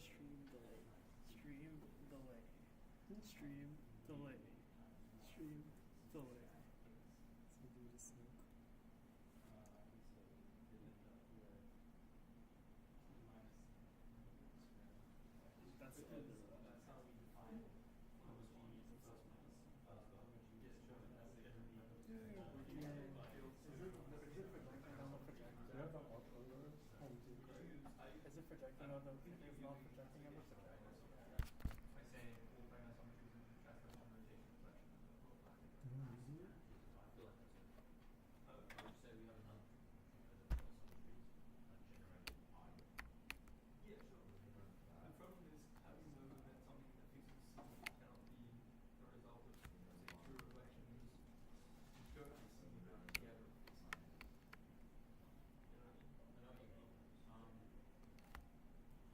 stream delay, stream delay, stream delay, stream delay. So do the sync. That's how we define how much you use in first place. Is it projecting on the it's not projecting on the By saying how much using the translation rotation collection of the whole planet. I feel like that's it. I would say we have enough generated pi. Yeah, sure. The problem is how you know that something that fixes C cannot be the result of say two reflections. You don't see them together. You know what I mean? I know what you mean.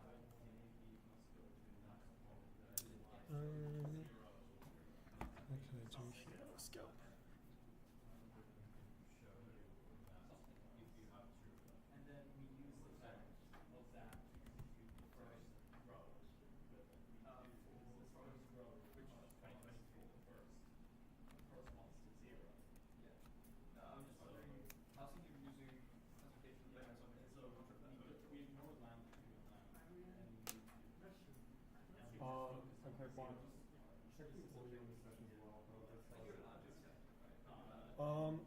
Actually, do here. scope? And then we use the fact of that to compute the first row. For first row, which is 2024, corresponds to 0. Yeah. No, I'm just wondering, I was thinking of using classification of layers on it. So we ignore lambda, and Okay, fine.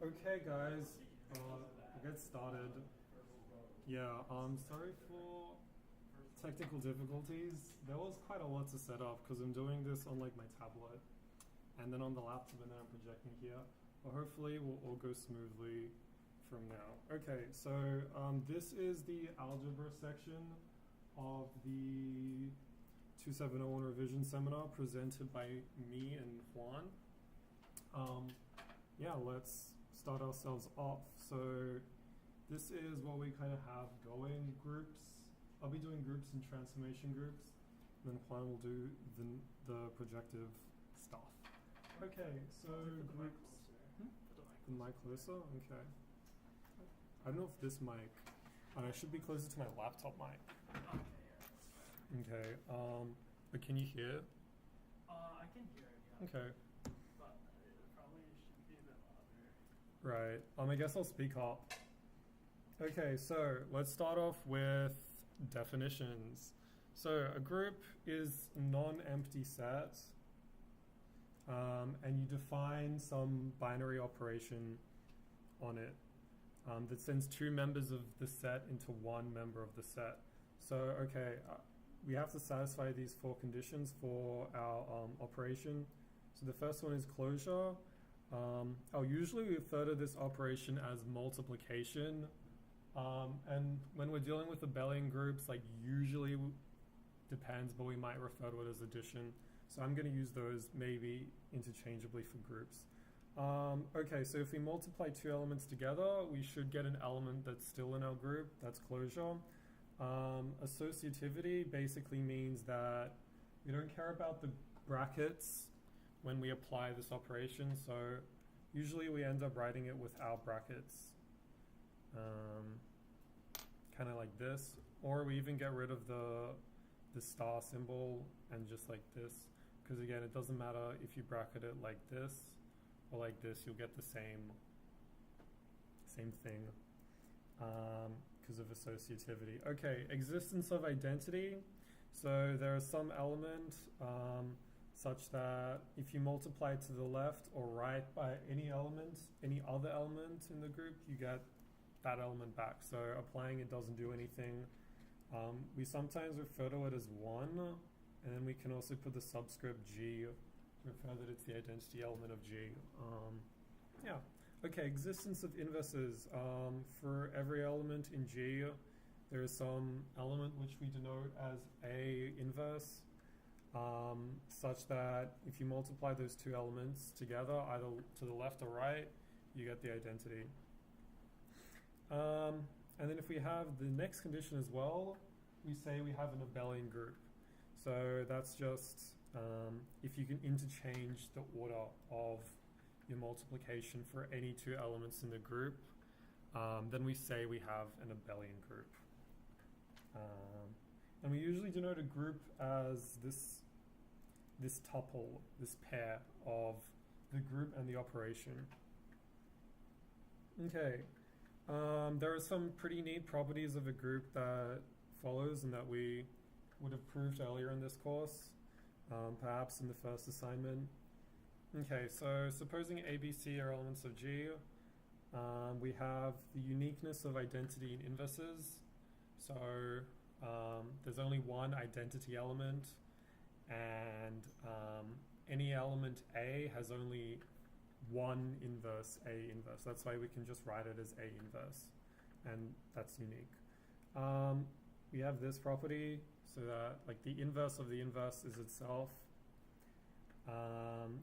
Okay, guys, we'll get started. Yeah, sorry for technical difficulties. There was quite a lot to set up because I'm doing this on like my tablet and then on the laptop and then I'm projecting here. But hopefully we'll all go smoothly from now. Okay, so this is the algebra section of the 2701 revision seminar presented by me and Juan. Yeah, let's start ourselves off. So this is what we kind of have going, groups. I'll be doing groups and transformation groups. And then Juan will do the projective stuff. Okay, so groups. The mic closer? Okay. I don't know if this mic, and I should be closer to my laptop mic. Okay, but can you hear? I can hear it, yeah. Okay. But it probably should be a bit louder. Right. I guess I'll speak up. Okay, so let's start off with definitions. So a group is a non-empty set, and you define some binary operation on it that sends two members of the set into one member of the set. So, okay, we have to satisfy these four conditions for our operation. So the first one is closure. Usually we refer to this operation as multiplication. And when we're dealing with abelian groups, like usually depends, but we might refer to it as addition. So I'm going to use those maybe interchangeably for groups. Okay, so if we multiply two elements together, we should get an element that's still in our group. That's closure. Associativity basically means that we don't care about the brackets when we apply this operation. So usually we end up writing it without brackets. Kind of like this. Or we even get rid of the star symbol and just like this. Because again, it doesn't matter if you bracket it like this or like this, you'll get the same thing because of associativity. Okay, existence of identity. So there is some element such that if you multiply to the left or right by any other element in the group, you get that element back. So applying it doesn't do anything. We sometimes refer to it as 1, and then we can also put the subscript G to refer that it's the identity element of G. Yeah. Okay, existence of inverses. For every element in G, there is some element which we denote as A inverse, such that if you multiply those two elements together, either to the left or right, you get the identity. And then if we have the next condition as well, we say we have an abelian group. So that's just if you can interchange the order of your multiplication for any two elements in the group, then we say we have an abelian group. And we usually denote a group as this tuple, this pair of the group and the operation. Okay, there are some pretty neat properties of a group that follows and that we would have proved earlier in this course, perhaps in the first assignment. Okay, so supposing A, B, C are elements of G, we have the uniqueness of identity in inverses. So there's only one identity element, and any element A has only one inverse, A inverse. That's why we can just write it as A inverse, and that's unique. We have this property, so that like the inverse of the inverse is itself.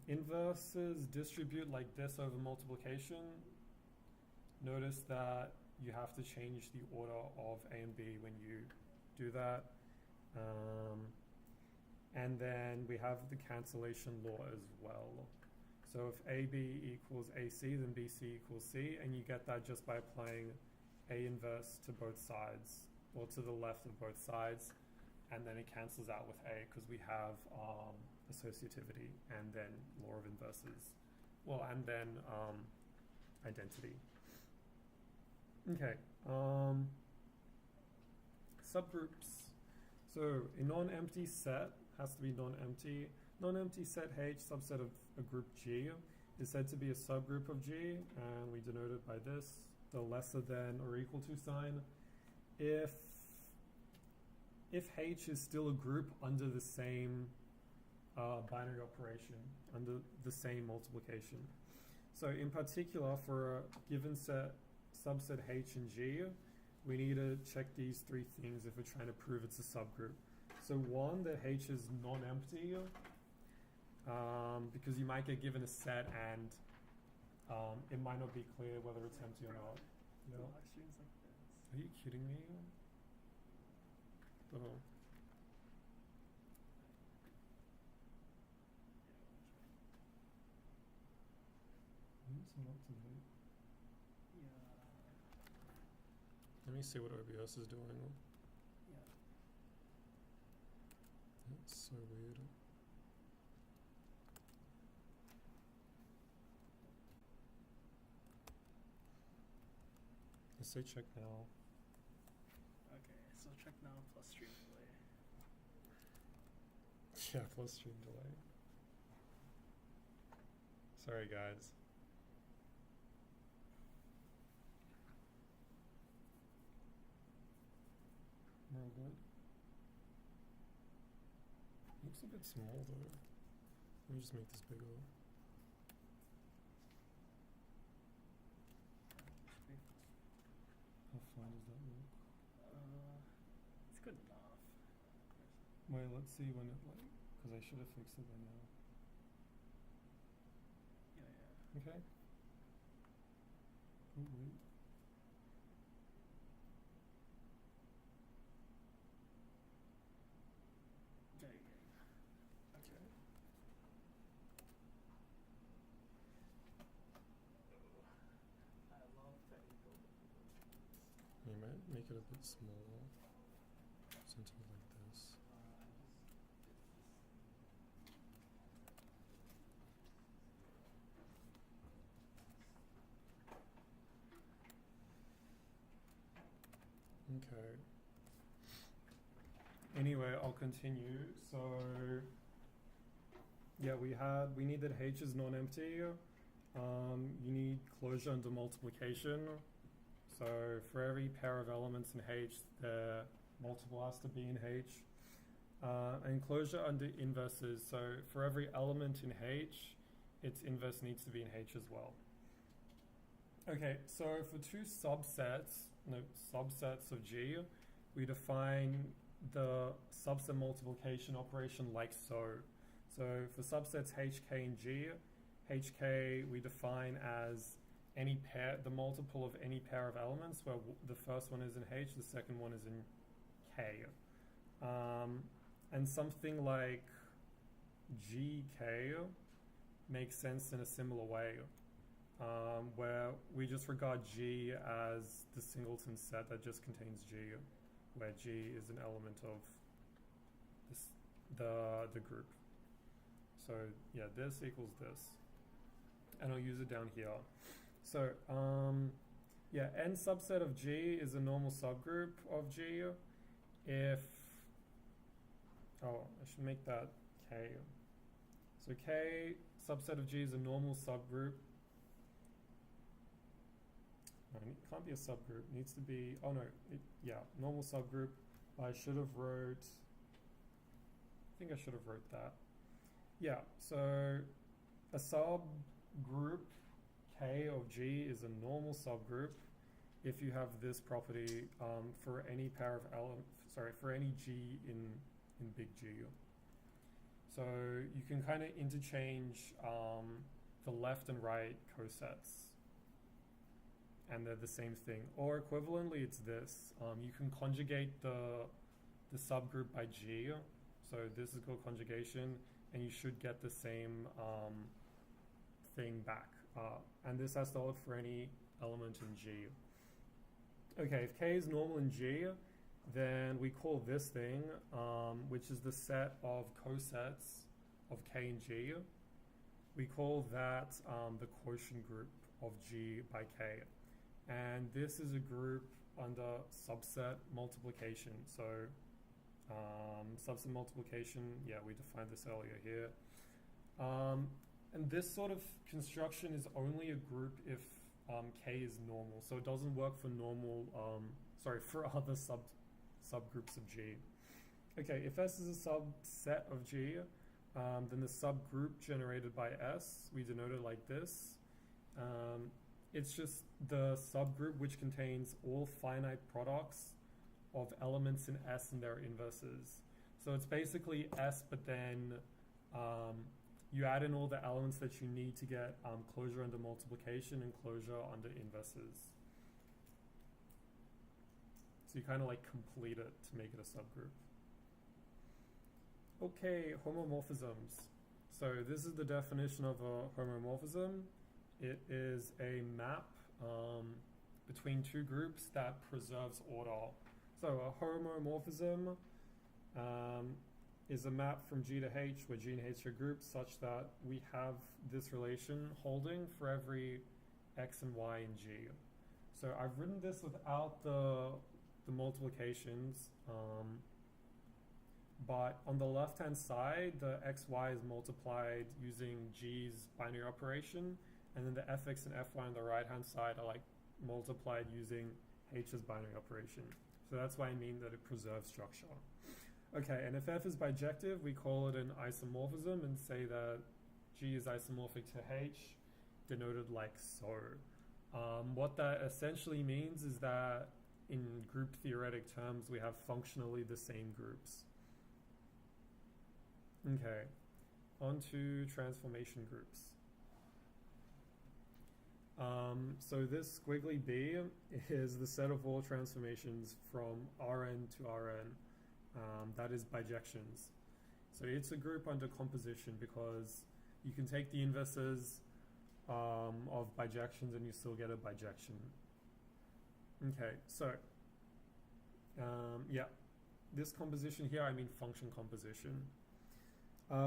Inverses distribute like this over multiplication. Notice that you have to change the order of A and B when you do that. And then we have the cancellation law as well. So if AB equals AC, then BC equals C, and you get that just by applying A inverse to both sides, or to the left of both sides, and then it cancels out with A because we have associativity and then law of inverses. Well, and then identity. Okay, subgroups. So a non-empty set has to be non-empty. Non-empty set H, subset of a group G, is said to be a subgroup of G, and we denote it by this, the lesser than or equal to sign. If H is still a group under the same binary operation, under the same multiplication. So in particular, for a given set, subset H and G, we need to check these three things if we're trying to prove it's a subgroup. So one, that H is non-empty, because you might get given a set and it might not be clear whether it's empty or not. You know? Are you kidding me? Oh. It's not tonight. Let me see what OBS is doing. That's so weird. Let's say check now. Okay, so check now plus stream delay. Yeah, plus stream delay. Sorry, guys. We're all good. Looks a bit small though. Let me just make this bigger. How fine does that look? It's good enough. Wait, let's see when it like, because I should have fixed it by now. Yeah. Okay. Oh wait. There you go. Okay. I love technical difficulties. You might make it a bit smaller. Something like this. Okay. Anyway, I'll continue. So yeah, we need that H is non-empty. You need closure under multiplication. So for every pair of elements in H, the multiple has to be in H. And closure under inverses. So for every element in H, its inverse needs to be in H as well. Okay, so for two subsets of G, we define the subset multiplication operation like so. So for subsets HK and G, HK we define as any pair, the multiple of any pair of elements, where the first one is in H, the second one is in K. And something like GK makes sense in a similar way, where we just regard G as the singleton set that just contains G, where G is an element of the group. So yeah, this equals this, and I'll use it down here. So yeah, n subset of G is a normal subgroup of G if, oh, I should make that K. So K subset of G is a normal subgroup. No, it can't be a subgroup. It needs to be, oh no, yeah, normal subgroup. I should have wrote, I think I should have wrote that. Yeah, so a subgroup K of G is a normal subgroup if you have this property for any pair of for any G in big G. So you can kind of interchange the left and right cosets, and they're the same thing. Or equivalently, it's this. You can conjugate the subgroup by G. So this is called conjugation, and you should get the same thing back. And this has to hold for any element in G. Okay, if K is normal in G, then we call this thing, which is the set of cosets of K and G, we call that the quotient group of G by K. And this is a group under subset multiplication. So subset multiplication, yeah, we defined this earlier here. And this sort of construction is only a group if K is normal. So it doesn't work for normal, for other subgroups of G. Okay, if S is a subset of G, then the subgroup generated by S, we denote it like this. It's just the subgroup which contains all finite products of elements in S and their inverses. So it's basically S, but then you add in all the elements that you need to get closure under multiplication and closure under inverses. So you kind of like complete it to make it a subgroup. Okay, homomorphisms. So this is the definition of a homomorphism. It is a map between two groups that preserves order. So a homomorphism is a map from G to H where G and H are groups such that we have this relation holding for every X and Y in G. So I've written this without the multiplications, but on the left-hand side, the XY is multiplied using G's binary operation, and then the fx and fy on the right-hand side are like multiplied using H's binary operation. So that's why I mean that it preserves structure. Okay, and if f is bijective, we call it an isomorphism and say that G is isomorphic to H, denoted like so. What that essentially means is that in group theoretic terms, we have functionally the same groups. Okay, on to transformation groups. So this squiggly B is the set of all transformations from Rn to Rn. That is bijections. So it's a group under composition because you can take the inverses of bijections and you still get a bijection. Okay, so yeah, this composition here, I mean function composition.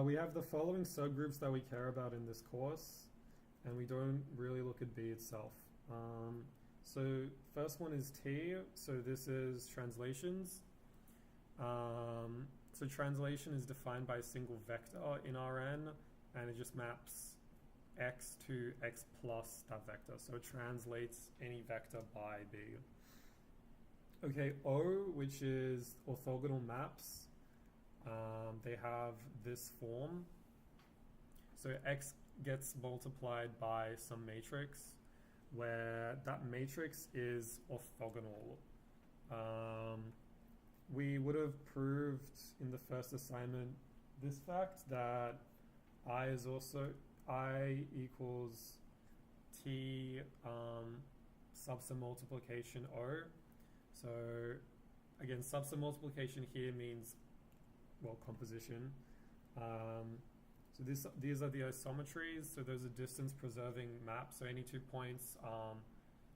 We have the following subgroups that we care about in this course, and we don't really look at B itself. So first one is T, so this is translations. So translation is defined by a single vector in Rn, and it just maps x to x plus that vector. So it translates any vector by B. Okay, O, which is orthogonal maps. They have this form. So x gets multiplied by some matrix, where that matrix is orthogonal. We would have proved in the first assignment this fact that I equals T subset multiplication O. So again, subset multiplication here means, well, composition. So these are the isometries. So those are distance preserving maps. So any 2 points,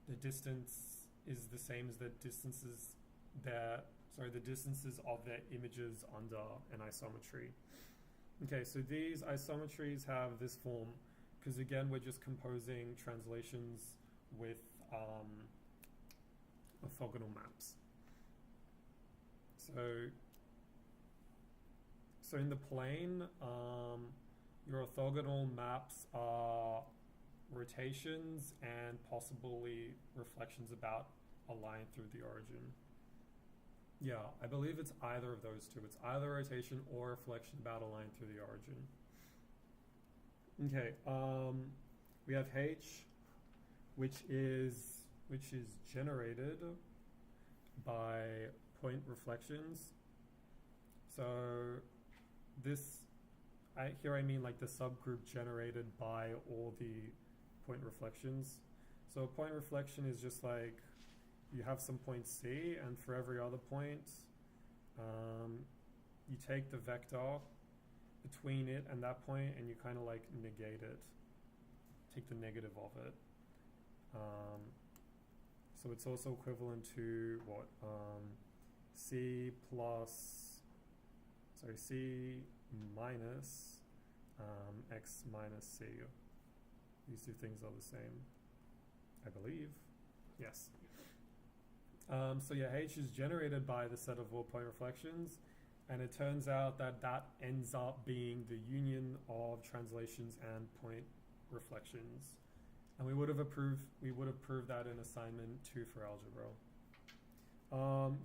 the distance is the same as the distances that, the distances of their images under an isometry. Okay, so these isometries have this form because again we're just composing translations with orthogonal maps. So in the plane, your orthogonal maps are rotations and possibly reflections about a line through the origin. Yeah, I believe it's either of those two. It's either rotation or reflection about a line through the origin. Okay, we have H, which is generated by point reflections. So this, here I mean like the subgroup generated by all the point reflections. So a point reflection is just like you have some point C, and for every other point, you take the vector between it and that point, and you kind of like negate it, take the negative of it. So it's also equivalent to what? C minus x minus C. These two things are the same, I believe. Yes. So yeah, H is generated by the set of all point reflections, and it turns out that that ends up being the union of translations and point reflections. And we would have proved that in assignment 2 for algebra.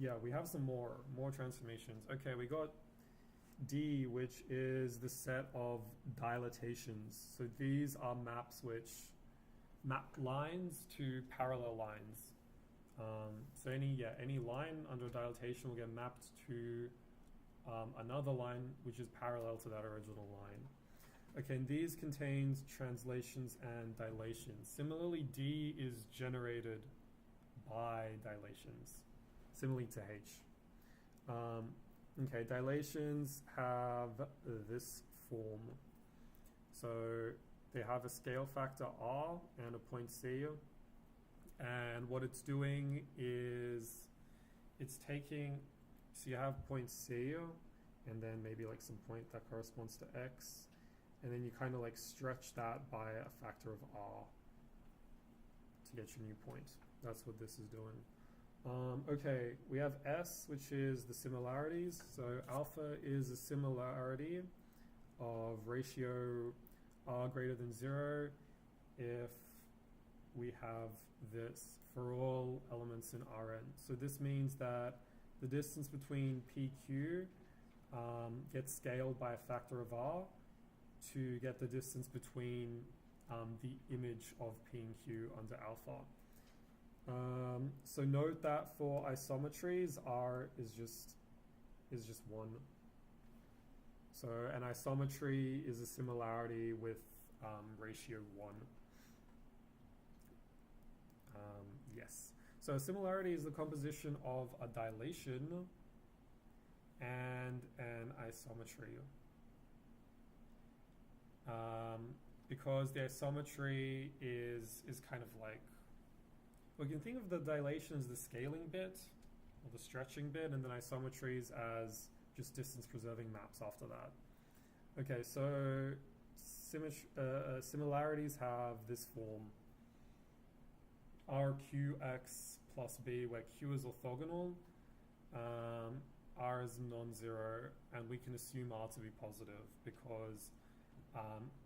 Yeah, we have some more transformations. Okay, we got D, which is the set of dilatations. So these are maps which map lines to parallel lines. So any line under dilatation will get mapped to another line which is parallel to that original line. Okay, and these contains translations and dilations. Similarly, D is generated by dilations, similarly to H. Okay, dilations have this form. So they have a scale factor R and a point C. And what it's doing is it's taking, so you have point C and then maybe like some point that corresponds to X. And then you kind of like stretch that by a factor of R to get your new point. That's what this is doing. Okay, we have S, which is the similarities. So alpha is a similarity of ratio R greater than 0 if we have this for all elements in Rn. So this means that the distance between PQ gets scaled by a factor of R to get the distance between the image of P and Q under alpha. So note that for isometries, R is just 1. So an isometry is a similarity with ratio 1. Yes. So a similarity is the composition of a dilation and an isometry. Because the isometry is kind of like, we can think of the dilation as the scaling bit or the stretching bit, and then isometries as just distance preserving maps after that. Okay, so similarities have this form. RQX plus B, where Q is orthogonal, R is non-zero, and we can assume R to be positive because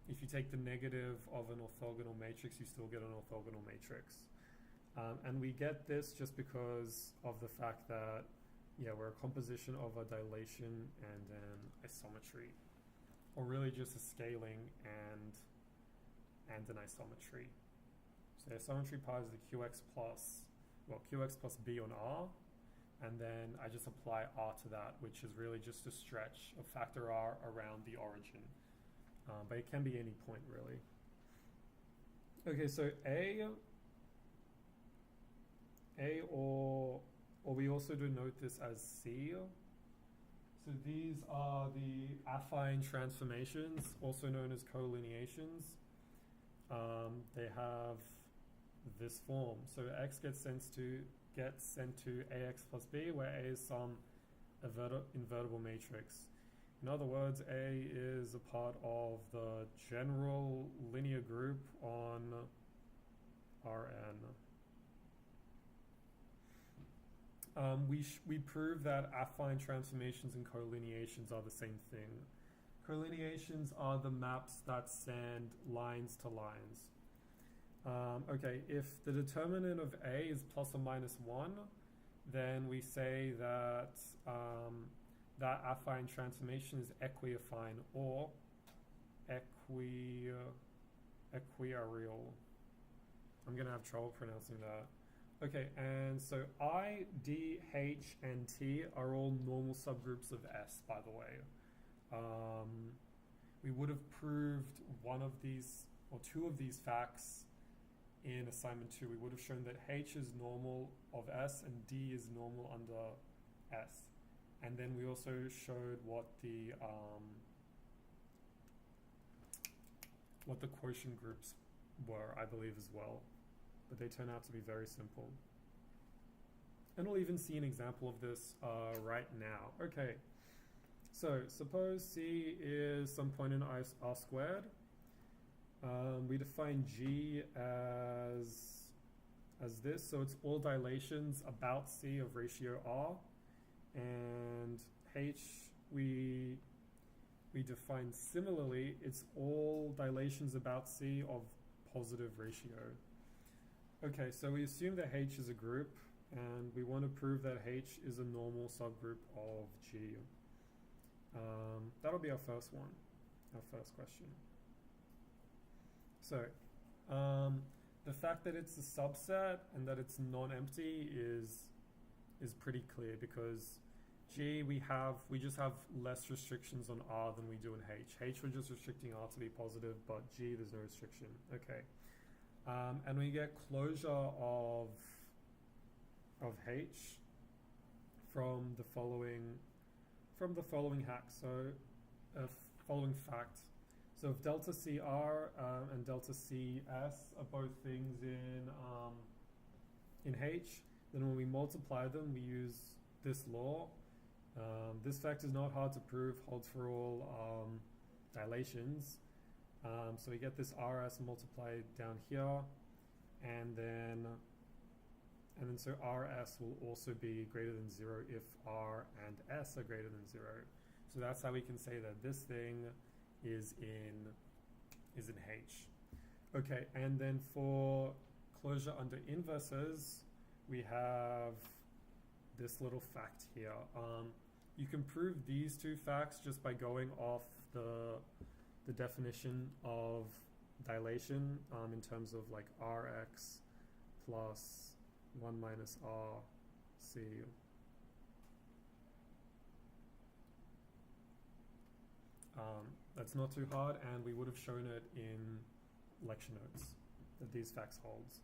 if you take the negative of an orthogonal matrix, you still get an orthogonal matrix. And we get this just because of the fact that, yeah, we're a composition of a dilation and an isometry, or really just a scaling and an isometry. So the isometry part is the QX plus B on R, and then I just apply R to that, which is really just a stretch of factor R around the origin. But it can be any point, really. Okay, so A or we also denote this as C. So these are the affine transformations, also known as collineations. They have this form. So X gets sent to AX plus B, where A is some invertible matrix. In other words, A is a part of the general linear group on Rn. We prove that affine transformations and collineations are the same thing. Collineations are the maps that send lines to lines. Okay, if the determinant of A is plus or minus 1, then we say that that affine transformation is equiaffine or equiareal. I'm going to have trouble pronouncing that. Okay, and so I, D, H, and T are all normal subgroups of S, by the way. We would have proved one of these, or two of these facts in assignment 2. We would have shown that H is normal of S and D is normal under S. And then we also showed what the quotient groups were, I believe, as well. But they turn out to be very simple. And we'll even see an example of this right now. Okay, so suppose C is some point in R squared. We define G as this, so it's all dilations about C of ratio R, and H we define similarly, it's all dilations about C of positive ratio. Okay, so we assume that H is a group, and we want to prove that H is a normal subgroup of G. That'll be our first one, our first question. So, the fact that it's a subset and that it's non-empty is pretty clear, because G we just have less restrictions on R than we do in H. H we're just restricting R to be positive, but G there's no restriction. Okay, and we get closure of H from the following hack. So, following fact. So if delta CR and delta CS are both things in H, then when we multiply them, we use this law. This fact is not hard to prove, holds for all dilations. So we get this RS multiplied down here, and then so RS will also be greater than 0 if R and S are greater than 0. So that's how we can say that this thing is in H. Okay, and then for closure under inverses, we have this little fact here. You can prove these two facts just by going off the definition of dilation in terms of like Rx plus 1 minus RC. That's not too hard, and we would have shown it in lecture notes that these facts holds.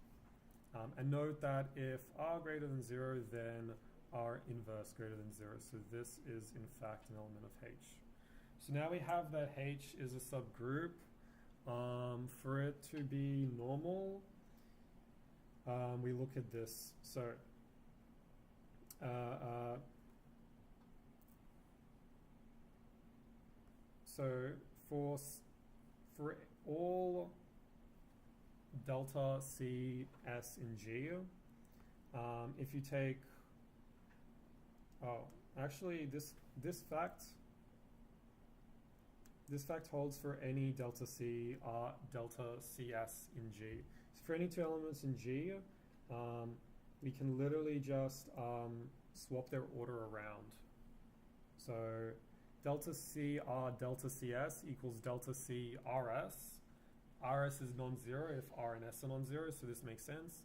And note that if R greater than 0, then R inverse greater than 0. So this is in fact an element of H. So now we have that H is a subgroup. For it to be normal, we look at this. So for all delta C, S, and G, if you take, actually this fact holds for any delta C, delta CS in G. So for any two elements in G, we can literally just swap their order around. So delta C R delta CS equals delta C RS. RS is non-zero if R and S are non-zero, so this makes sense.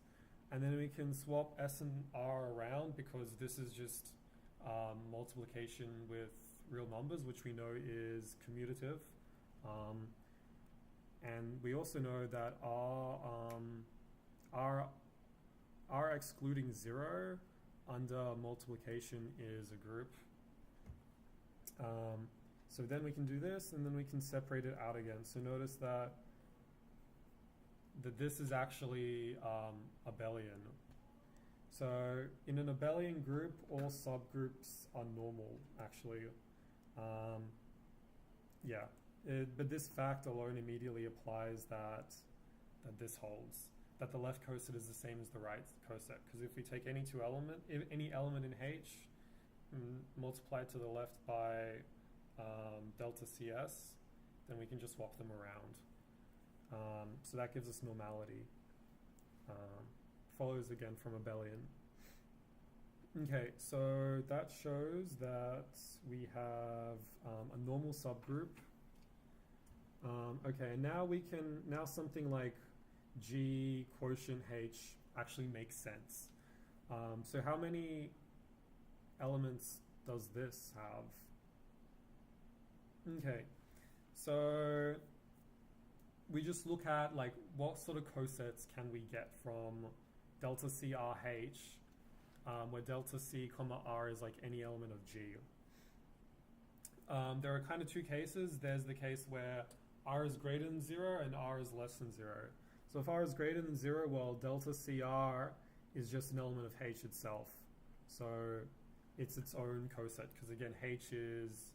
And then we can swap S and R around because this is just multiplication with real numbers, which we know is commutative. And we also know that R excluding 0 under multiplication is a group. So then we can do this, and then we can separate it out again. So notice that this is actually abelian. So in an abelian group, all subgroups are normal, actually. Yeah, but this fact alone immediately applies that this holds, that the left coset is the same as the right coset. Because if we take any any element in H, multiply it to the left by delta CS, then we can just swap them around. So that gives us normality. Follows again from abelian. Okay, so that shows that we have a normal subgroup. Okay, now something like G quotient H actually makes sense. So how many elements does this have? Okay, so we just look at like what sort of cosets can we get from delta CRH, where delta C comma R is like any element of G. There are kind of two cases. There's the case where R is greater than 0 and R is less than 0. So if R is greater than 0, well, delta CR is just an element of H itself. So it's its own coset, because again, H is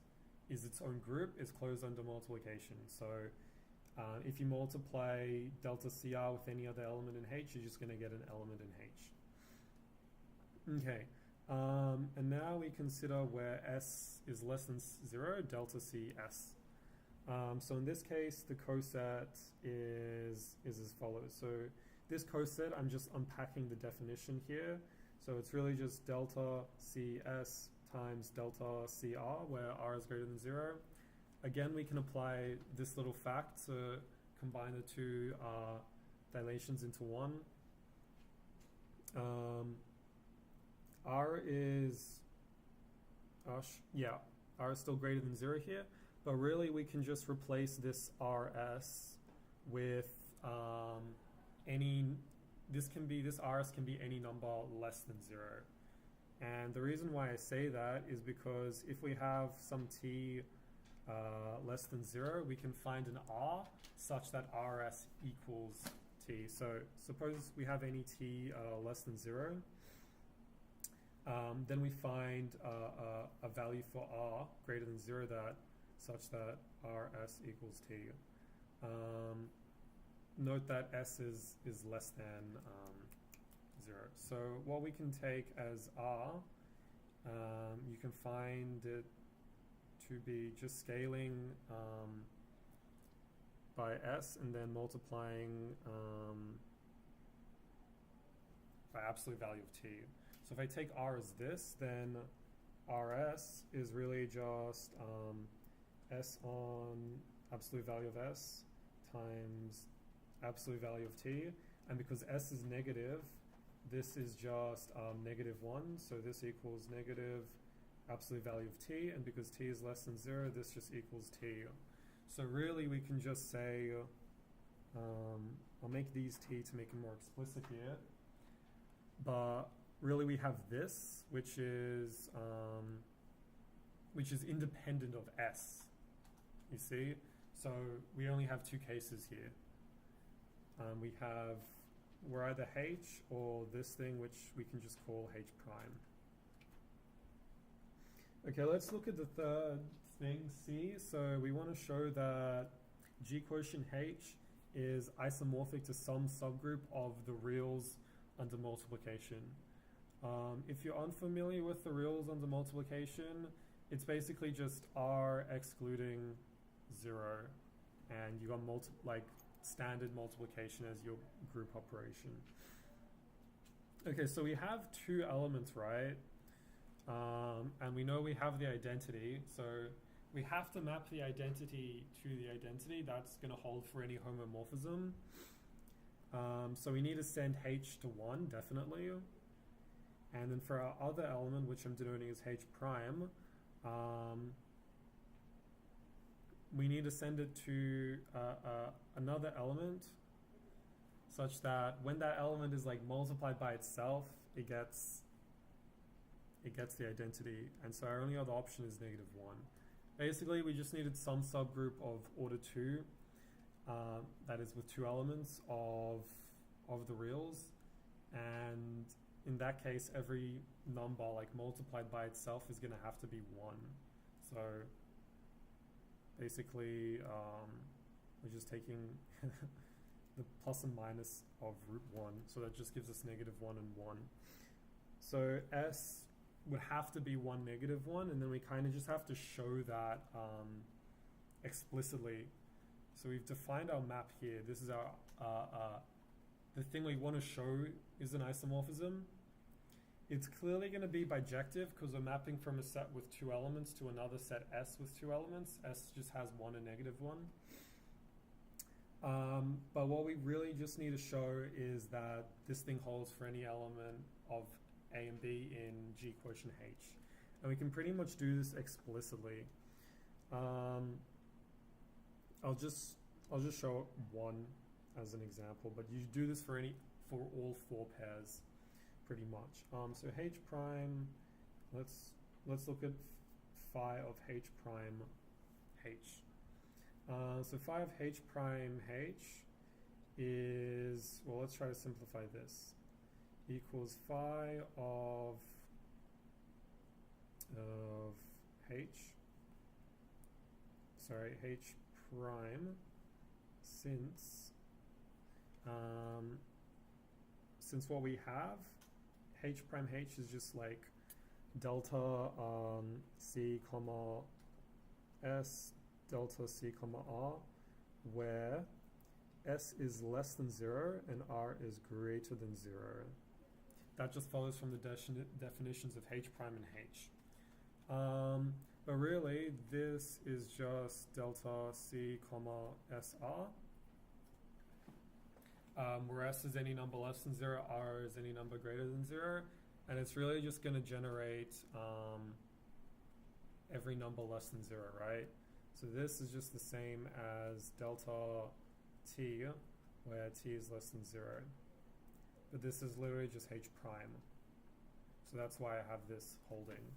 its own group, it's closed under multiplication. So if you multiply delta CR with any other element in H, you're just going to get an element in H. Okay, and now we consider where S is less than 0, delta CS. So in this case, the coset is as follows. So this coset, I'm just unpacking the definition here. So it's really just delta CS times delta CR, where R is greater than 0. Again, we can apply this little fact to combine the two dilations into one. R is still greater than 0 here, but really we can just replace this RS with this RS can be any number less than 0. And the reason why I say that is because if we have some t less than 0, we can find an R such that RS equals t. So suppose we have any t less than 0. Then we find a value for R greater than 0 such that RS equals t. Note that S is less than 0. So what we can take as R, you can find it to be just scaling by S and then multiplying by absolute value of t. So if I take R as this, then RS is really just S on absolute value of S times absolute value of t. And because S is negative, this is just -1. So this equals negative absolute value of t. And because t is less than 0, this just equals t. So really we can just say, I'll make these t to make it more explicit here. But really we have this, which is independent of S, you see? So we only have two cases here. We're either H or this thing, which we can just call H prime. Okay, let's look at the third thing, C. So we want to show that G quotient H is isomorphic to some subgroup of the reals under multiplication. If you're unfamiliar with the reals under multiplication, it's basically just R excluding 0, and you got standard multiplication as your group operation. Okay, so we have two elements, right? And we know we have the identity, so we have to map the identity to the identity. That's going to hold for any homomorphism. So we need to send H to 1, definitely. And then for our other element, which I'm denoting as H prime, we need to send it to another element such that when that element is multiplied by itself, it gets the identity. And so our only other option is -1. Basically, we just needed some subgroup of order 2, that is with two elements of the reals, and in that case, every number like multiplied by itself is going to have to be 1. So basically, we're just taking the plus and minus of root 1. So that just gives us negative 1 and 1. So S would have to be 1, negative 1, and then we kind of just have to show that explicitly. So we've defined our map here. This is our the thing we want to show is an isomorphism. It's clearly going to be bijective because we're mapping from a set with 2 elements to another set S with 2 elements. S just has 1 and negative 1. But what we really just need to show is that this thing holds for any element of A and B in G quotient H. And we can pretty much do this explicitly. I'll just show 1 as an example, but you do this for all 4 pairs pretty much. So H prime, let's look at phi of H prime H. So phi of H prime H is, well, let's try to simplify this, equals phi of H prime, since what we have, H prime H is just like delta C comma S delta C comma R, where S is less than 0 and R is greater than 0. That just follows from the definitions of H prime and H. But really, this is just delta C comma SR, where S is any number less than 0, R is any number greater than 0, and it's really just going to generate every number less than 0, right? So this is just the same as delta T, where T is less than 0. But this is literally just H prime. So that's why I have this holding.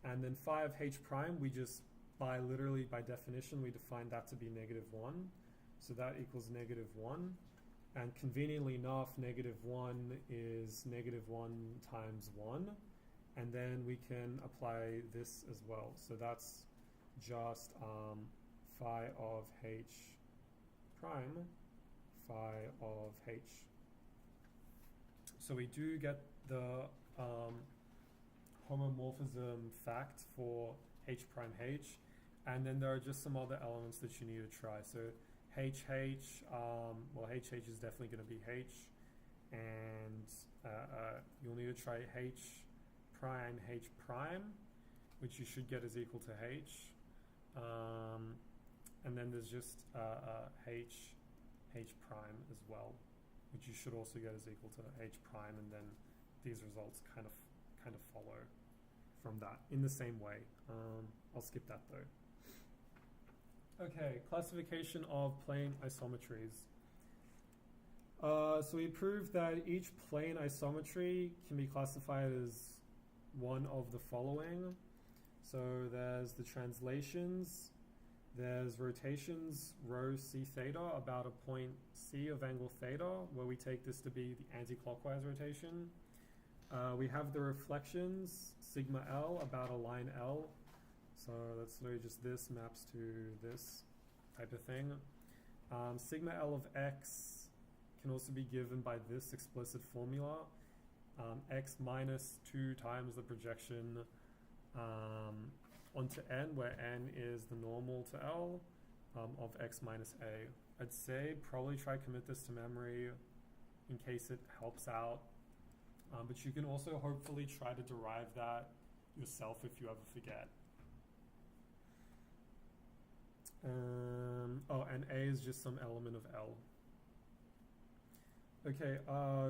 And then phi of H prime, we just, literally by definition, we define that to be negative 1. So that equals negative 1. And conveniently enough, negative 1 is negative 1 times 1. And then we can apply this as well. So that's just phi of H prime, phi of H. So we do get the homomorphism fact for H prime H, and then there are just some other elements that you need to try. So HH, well, HH is definitely going to be H, and you'll need to try H prime, which you should get is equal to H, and then there's just H prime as well, which you should also get is equal to H prime, and then these results kind of follow from that in the same way. I'll skip that though. Okay, classification of plane isometries. So we proved that each plane isometry can be classified as one of the following. So there's the translations, there's rotations rho c theta about a point C of angle theta, where we take this to be the anti-clockwise rotation. We have the reflections, sigma L about a line L. So that's literally just this maps to this type of thing. Sigma L of X can also be given by this explicit formula. X minus 2 times the projection onto N, where N is the normal to L of X minus A. I'd say probably try commit this to memory in case it helps out. But you can also hopefully try to derive that yourself if you ever forget. And A is just some element of L. Okay,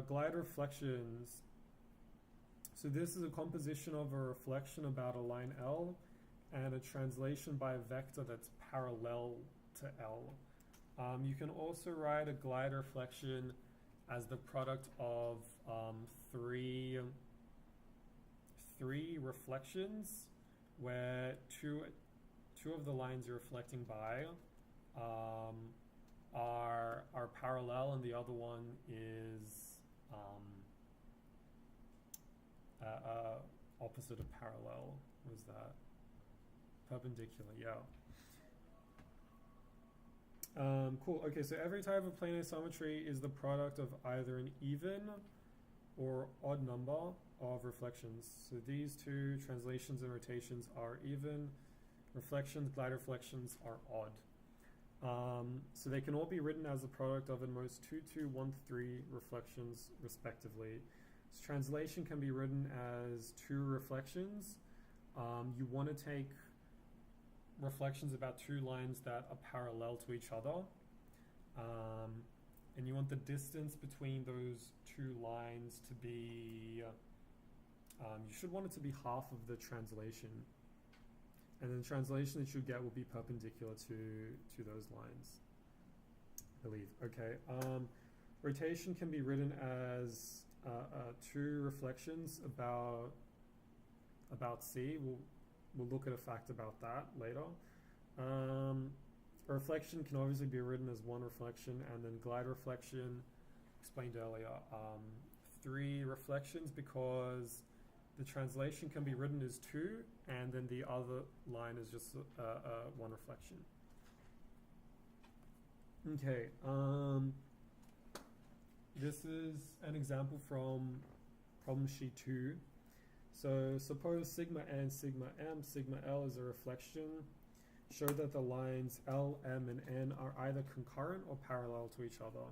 glide reflections. So this is a composition of a reflection about a line L and a translation by a vector that's parallel to L. You can also write a glide reflection as the product of three reflections, where two of the lines you're reflecting by are parallel, and the other one is opposite of parallel was that? Perpendicular, yeah. Cool. Okay, so every type of plane isometry is the product of either an even or odd number of reflections. So these two, translations and rotations, are even. Reflections, glide reflections, are odd. So they can all be written as the product of at most 2, 2, 1, 3 reflections, respectively. So translation can be written as 2 reflections. You want to take reflections about 2 lines that are parallel to each other. And you want the distance between those 2 lines to be, you should want it to be half of the translation. And then the translation that you get will be perpendicular to those lines, I believe. Okay. Rotation can be written as 2 reflections about C. We'll look at a fact about that later. A reflection can obviously be written as 1 reflection, and then glide reflection, explained earlier, 3 reflections, because the translation can be written as 2, and then the other line is just 1 reflection. Okay, this is an example from problem sheet 2. So suppose sigma n, sigma m, sigma l is a reflection. Show that the lines L, M, and N are either concurrent or parallel to each other.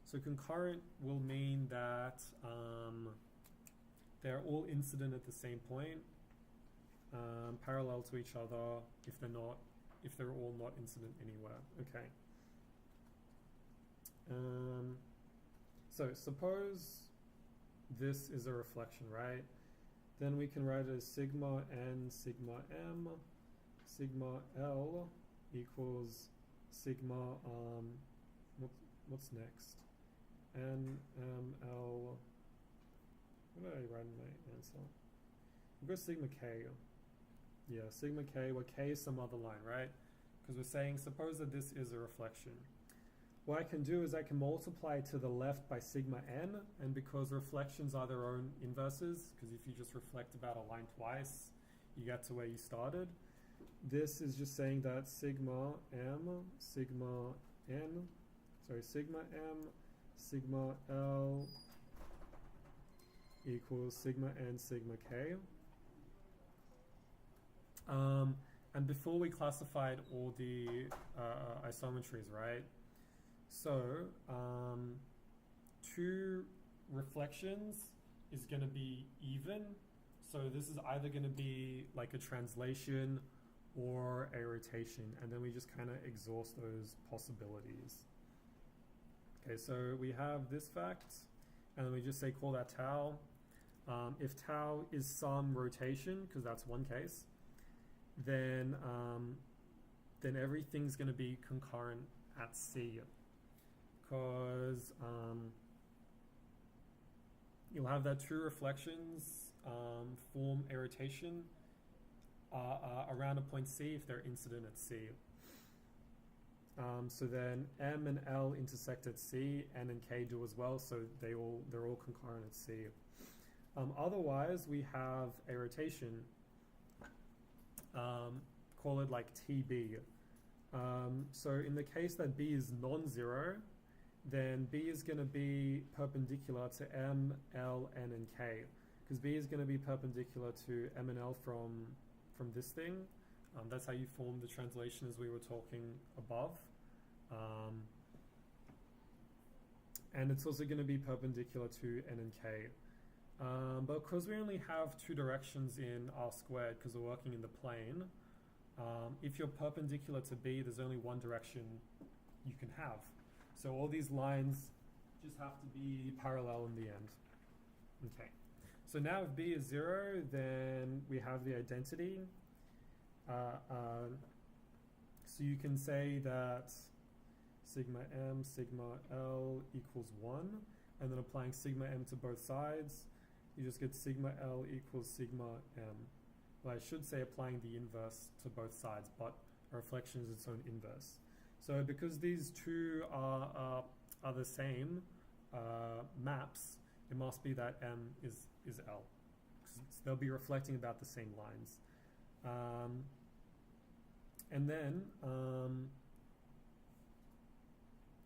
So concurrent will mean that they're all incident at the same point. Parallel to each other if they're all not incident anywhere. Okay. So suppose this is a reflection, right? Then we can write it as sigma n, sigma m, sigma l equals sigma, what's next? N, M, L, what did I write in my answer? We'll go sigma k. Yeah, sigma k, where k is some other line, right? Because we're saying, suppose that this is a reflection. What I can do is I can multiply to the left by sigma n, and because reflections are their own inverses, because if you just reflect about a line twice, you get to where you started. This is just saying that sigma m, sigma n, sigma m, sigma l equals sigma n, sigma k. And before we classified all the isometries, right? So, 2 reflections is going to be even. So this is either going to be like a translation or a rotation. And then we just kind of exhaust those possibilities. Okay, so we have this fact. And then we just say call that tau. If tau is some rotation, because that's one case, then everything's going to be concurrent at C. Because you'll have that 2 reflections form a rotation around a point C if they're incident at C. So then M and L intersect at C, N and K do as well, so they're all concurrent at C. Otherwise, we have a rotation. Call it like TB. So in the case that B is non-zero, then B is going to be perpendicular to M, L, N, and K. Because B is going to be perpendicular to M and L from this thing. That's how you form the translation as we were talking above. And it's also going to be perpendicular to N and K. But because we only have 2 directions in R squared, because we're working in the plane, if you're perpendicular to B, there's only 1 direction you can have. So all these lines just have to be parallel in the end. Okay. So now if B is 0, then we have the identity. So you can say that sigma m, sigma l equals 1, and then applying sigma m to both sides, you just get sigma L equals sigma M. Well, I should say applying the inverse to both sides, but a reflection is its own inverse. So because these 2 are the same maps, it must be that M is L. because they'll be reflecting about the same lines. And then,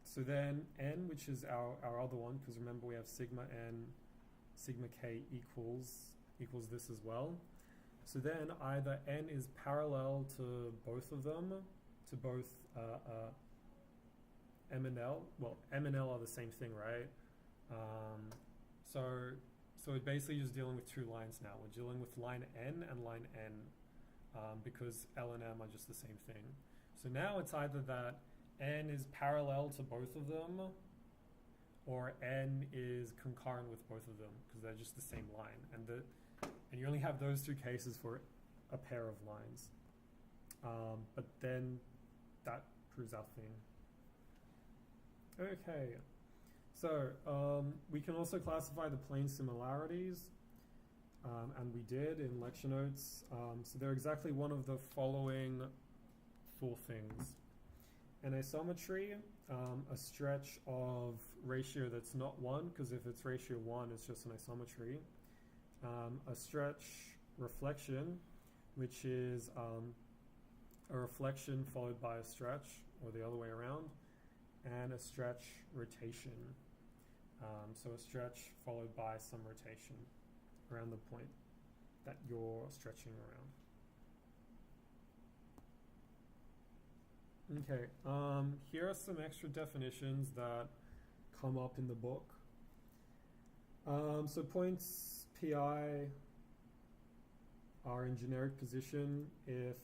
so then n, which is our other one, because remember we have sigma n, sigma k equals this as well. So then either n is parallel to both of them, to both m and l. Well, m and l are the same thing, right? So we're basically just dealing with two lines now. We're dealing with line n and line n, because l and m are just the same thing. So now it's either that n is parallel to both of them, or n is concurrent with both of them, because they're just the same line. And you only have those two cases for a pair of lines. But then that proves our thing. Okay, so we can also classify the plane similarities, and we did in lecture notes. So they're exactly one of the following four things. An isometry, a stretch of ratio that's not 1, because if it's ratio 1, it's just an isometry. A stretch reflection, which is a reflection followed by a stretch, or the other way around, and a stretch rotation. So a stretch followed by some rotation around the point that you're stretching around. Okay, here are some extra definitions that come up in the book. So points pi are in generic position if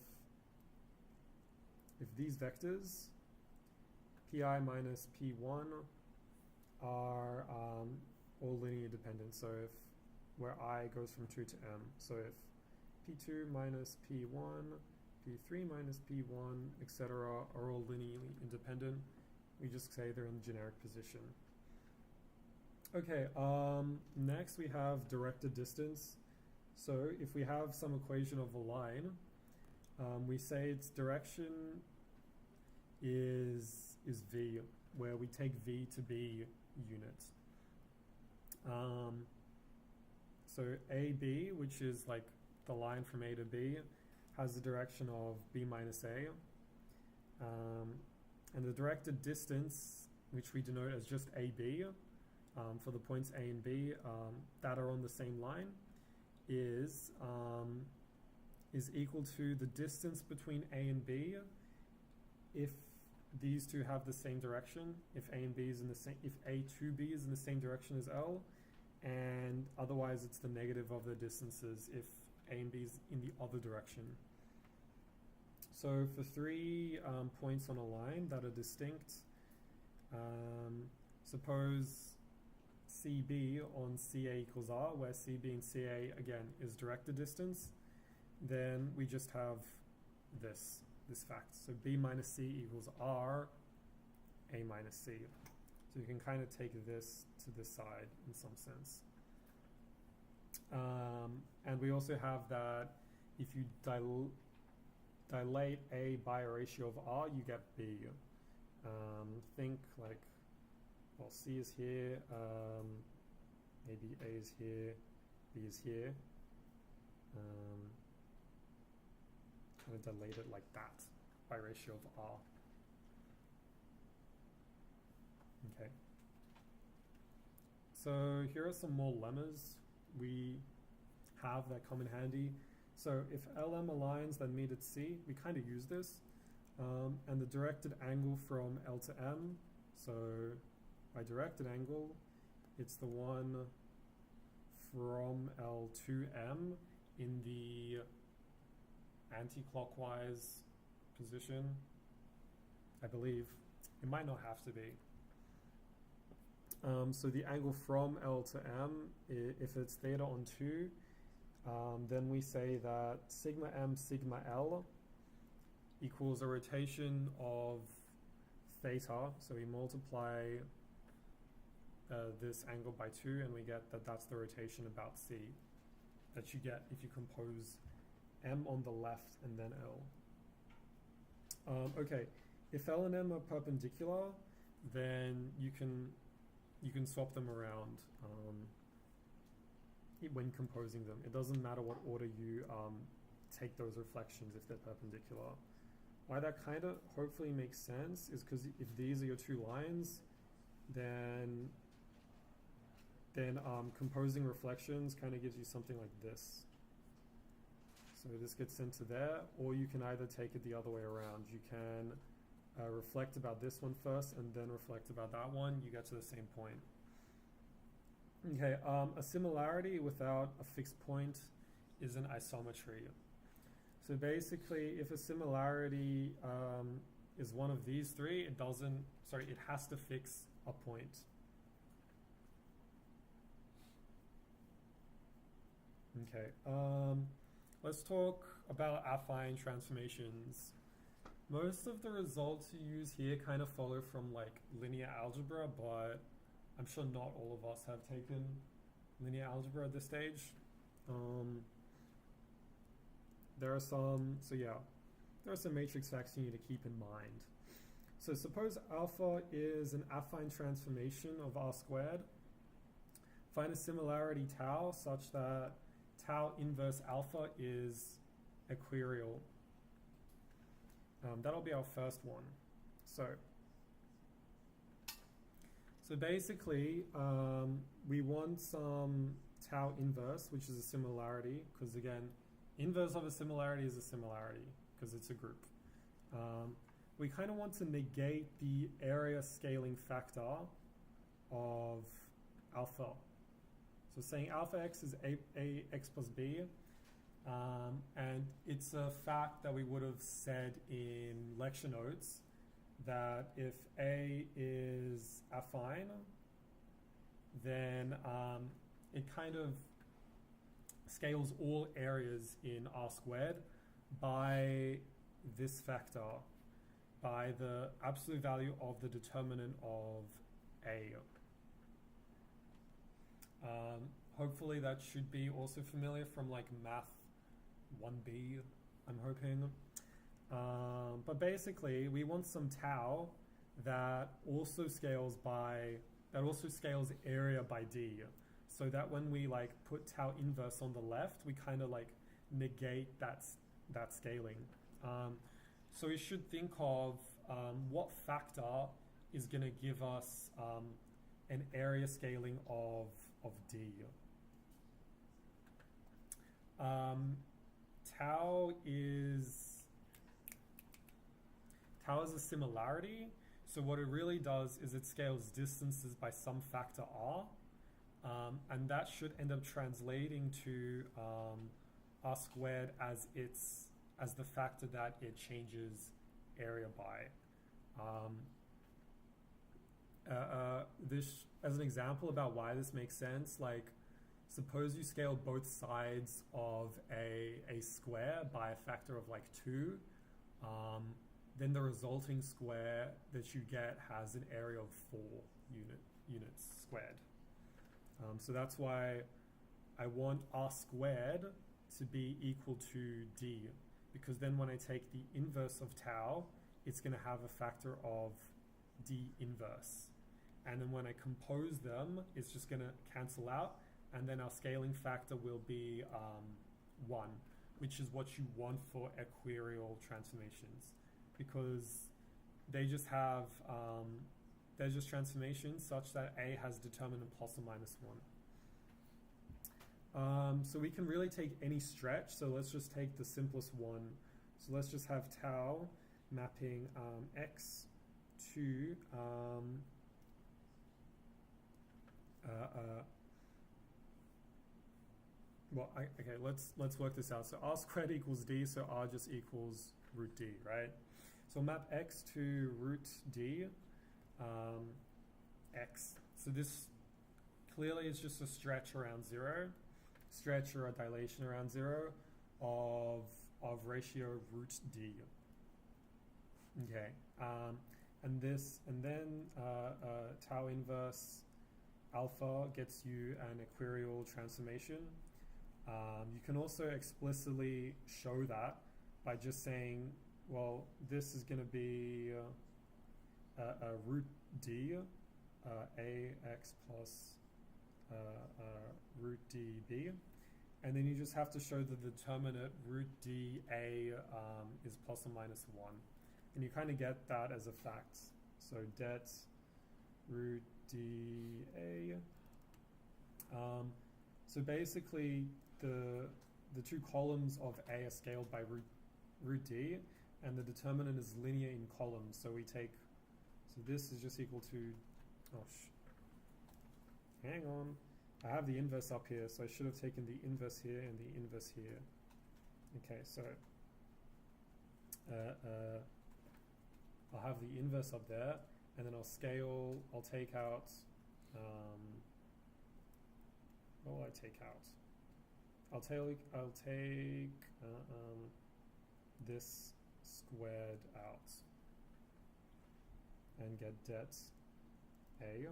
these vectors pi minus p1 are all linear dependent. So if where I goes from 2 to m. So if p2 minus p1, p3 minus p1, etc. are all linearly independent, we just say they're in generic position. Okay, next we have directed distance. So if we have some equation of a line, we say its direction is v, where we take v to be units. So AB, which is like the line from A to B, has the direction of b minus a. And the directed distance, which we denote as just AB, for the points A and B that are on the same line, is equal to the distance between A and B if these two have the same direction, if A and B is in the same, if A to B is in the same direction as L, and otherwise it's the negative of the distances if A and B is in the other direction. So for 3 points on a line that are distinct, suppose CB on CA equals R, where CB and CA again is directed distance, then we just have this fact. So B minus C equals R, A minus C. So you can kind of take this to this side in some sense. And we also have that if you dilate A by a ratio of R, you get B. Think like, well, C is here, maybe A is here, B is here. Kind of dilate it like that by ratio of R. Okay. So here are some more lemmas we have that come in handy. So if LM aligns, then meet at C. We kind of use this. And the directed angle from L to M. So by directed angle, it's the one from L to M in the anti-clockwise position, I believe. It might not have to be. So the angle from L to M, if it's theta on 2, then we say that sigma M sigma L equals a rotation of theta. So we multiply this angle by 2, and we get that that's the rotation about C that you get if you compose M on the left and then L. Okay, if L and M are perpendicular, then you can swap them around. when composing them. It doesn't matter what order you take those reflections if they're perpendicular. Why that kind of hopefully makes sense is because if these are your two lines, then composing reflections kind of gives you something like this. So this gets sent to there, or you can either take it the other way around. You can reflect about this one first and then reflect about that one. You get to the same point. Okay, a similarity without a fixed point is an isometry. So basically, if a similarity is one of these three, it has to fix a point. Okay, let's talk about affine transformations. Most of the results you use here kind of follow from like linear algebra, but I'm sure not all of us have taken linear algebra at this stage. There are some matrix facts you need to keep in mind. So suppose alpha is an affine transformation of R squared. Find a similarity tau such that tau inverse alpha is equirial. That'll be our first one. So basically, we want some tau inverse, which is a similarity, because again, inverse of a similarity is a similarity, because it's a group. We kind of want to negate the area scaling factor of alpha. So saying alpha x is a x plus b, and it's a fact that we would have said in lecture notes that if A is affine, then it kind of scales all areas in R squared by this factor, by the absolute value of the determinant of A. Hopefully that should be also familiar from like Math 1B, I'm hoping. But basically, we want some tau that also scales area by d, so that when we like put tau inverse on the left, we kind of like negate that scaling. So we should think of what factor is going to give us an area scaling of d. Tau is a similarity, so what it really does is it scales distances by some factor r, and that should end up translating to r squared as the factor that it changes area by. This as an example about why this makes sense, like suppose you scale both sides of a square by a factor of like 2, then the resulting square that you get has an area of 4 units squared. So that's why I want r squared to be equal to d, because then when I take the inverse of tau, it's going to have a factor of d inverse. And then when I compose them, it's just going to cancel out, and then our scaling factor will be 1, which is what you want for equirial transformations, because they just have they're just transformations such that A has determinant plus or minus 1. So we can really take any stretch, so let's just take the simplest one. So let's just have tau mapping x to okay, let's work this out. So r squared equals d, so r just equals root d, right? So map x to root d, x. So this clearly is just a stretch around 0, stretch or a dilation around 0 of ratio root d. Okay, and then tau inverse alpha gets you an equirial transformation. You can also explicitly show that by just saying, well, this is going to be a root d, ax plus root dB. And then you just have to show the determinant root dA is plus or minus 1. And you kind of get that as a fact. So det root dA. So basically the two columns of A are scaled by root D, and the determinant is linear in columns. So we take, so this is just equal to, hang on. I have the inverse up here, so I should have taken the inverse here and the inverse here. Okay, so I'll have the inverse up there, and then I'll scale, I'll take out, what will I take out? I'll take this squared out and get det A.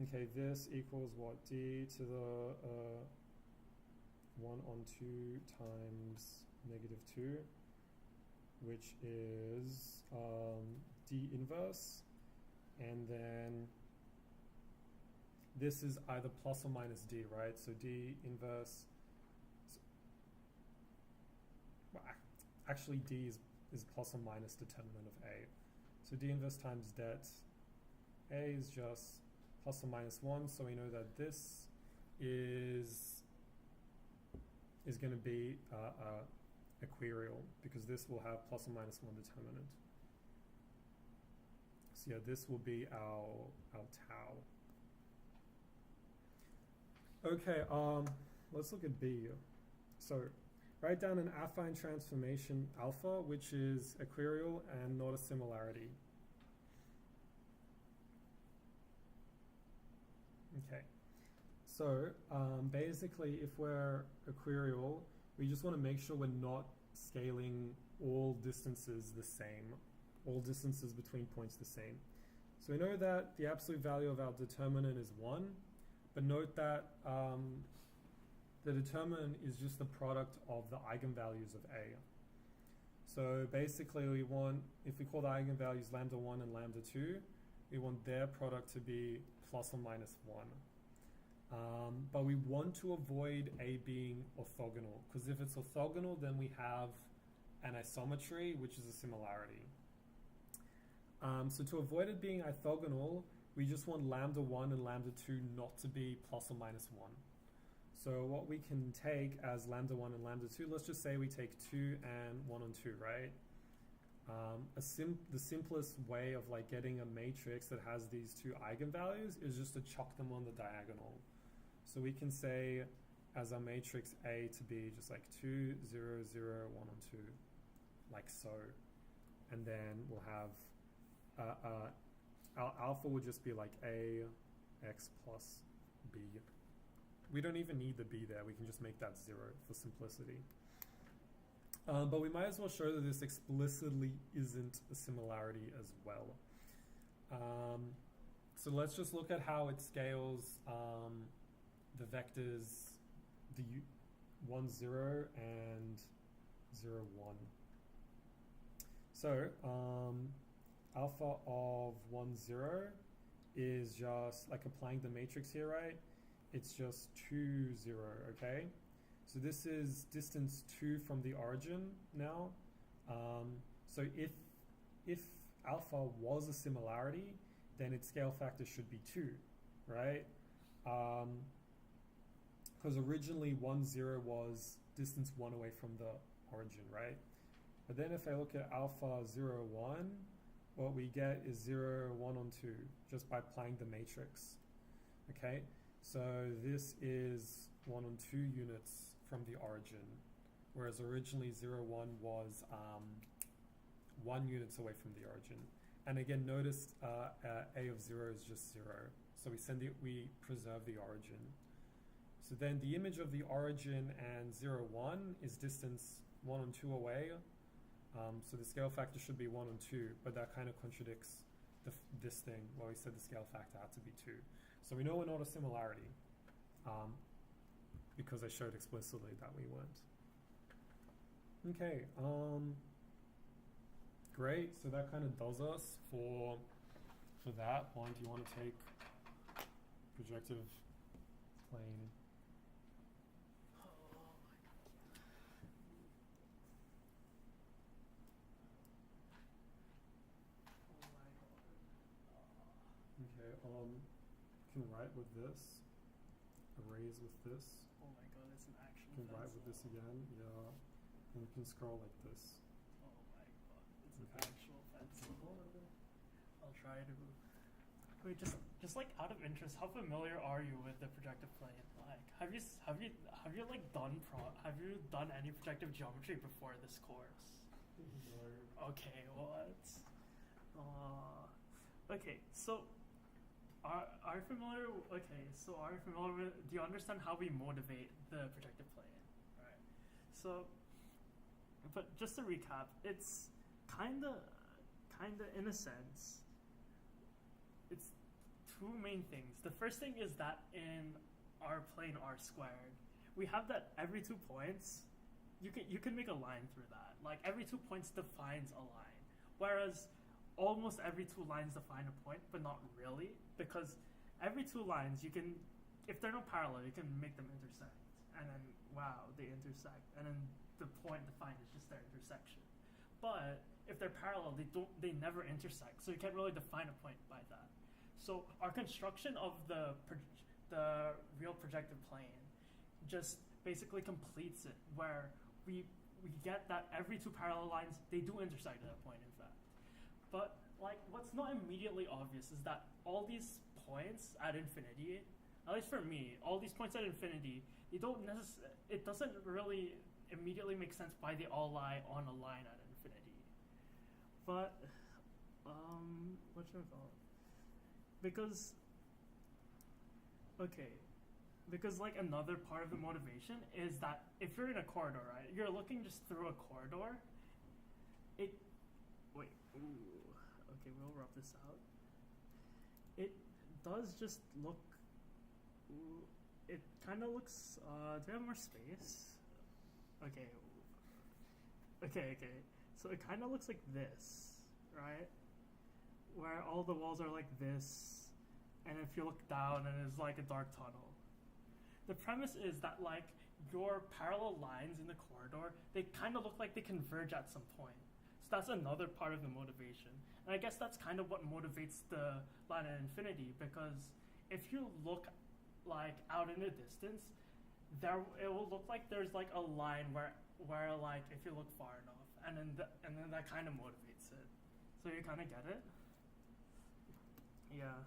Okay, this equals what? D to the 1 on 2 times -2, which is D inverse, and then this is either plus or minus D, right? So D inverse, well, actually D is plus or minus determinant of A. So D inverse times det A is just plus or minus 1, so we know that this is going to be equirial, because this will have plus or minus 1 determinant. So yeah, this will be our tau. Okay, let's look at B. So write down an affine transformation alpha, which is equirial and not a similarity. Okay, so basically if we're equirial, we just want to make sure we're not scaling all distances the same, all distances between points the same. So we know that the absolute value of our determinant is 1, but note that the determinant is just the product of the eigenvalues of A. So basically we want, if we call the eigenvalues lambda 1 and lambda 2, we want their product to be plus or minus 1. But we want to avoid A being orthogonal, because if it's orthogonal, then we have an isometry, which is a similarity. So to avoid it being orthogonal, we just want lambda 1 and lambda 2 not to be plus or minus 1. So what we can take as lambda 1 and lambda 2, let's just say we take 2 and 1 on 2, right? The simplest way of like getting a matrix that has these two eigenvalues is just to chuck them on the diagonal. So we can say as our matrix A to be just like 2, 0, 0, 1 on 2, like so. And then we'll have our alpha would just be like A x plus B. We don't even need the B there, we can just make that 0 for simplicity. But we might as well show that this explicitly isn't a similarity as well. So let's just look at how it scales the vectors, the 1, 0 and 0, 1. So alpha of 1, 0 is just like applying the matrix here, right? It's just 2, 0, okay? So this is distance 2 from the origin now. So if alpha was a similarity, then its scale factor should be 2, right? Because originally 1, 0 was distance 1 away from the origin, right? But then if I look at alpha 0, 1, what we get is 0, 1 on 2, just by applying the matrix, okay? So this is 1 on 2 units from the origin, whereas originally 0, 1 was 1 units away from the origin. And again, notice A of 0 is just 0. So we preserve the origin. So then the image of the origin and 0, 1 is distance 1 on 2 away. So the scale factor should be 1 on 2, but that kind of contradicts this thing where we said the scale factor had to be 2. So we know we're not a similarity because I showed explicitly that we weren't. Okay, great. So that kind of does us for that one. Do you want to take projective plane. Okay, can write with this, erase with this, Oh my god, it's an actual can write pencil. with this again, yeah, and you can scroll like this. Oh my god, it's an Okay. actual pencil. I'll try to. Wait, just like out of interest, how familiar are you with the projective plane? Like, have you like have you done any projective geometry before this course? No. Okay, what? Okay, so are you familiar? Okay, so are you familiar with? Do you understand how we motivate the projective plane? Right. So, but just to recap, it's kinda in a sense. It's two main things. The first thing is that in our plane r squared, we have that every 2 points, you can make a line through that. Like every 2 points defines a line, whereas almost every 2 lines define a point, but not really, because every 2 lines you can, if they're not parallel, you can make them intersect, and then wow, they intersect, and then the point defined is just their intersection. But if they're parallel, they never intersect, so you can't really define a point by that. So our construction of the real projective plane just basically completes it, where we get that every 2 parallel lines, they do intersect at that point, in fact. But like, what's not immediately obvious is that all these points at infinity, at least for me, all these points at infinity, it doesn't really immediately make sense why they all lie on a line at infinity. But what should I call it? Because like another part of the motivation is that if you're in a corridor, right, you're looking just through a corridor. Okay, we'll rub this out. It does just look. It kind of looks. Do we have more space? Okay. So it kind of looks like this, right? Where all the walls are like this, and if you look down, and it's like a dark tunnel. The premise is that like your parallel lines in the corridor, they kind of look like they converge at some point. So that's another part of the motivation. And I guess that's kind of what motivates the line at infinity, because if you look like out in the distance, it will look like there's like a line where like if you look far enough, and then that kind of motivates it. So you kind of get it? Yeah.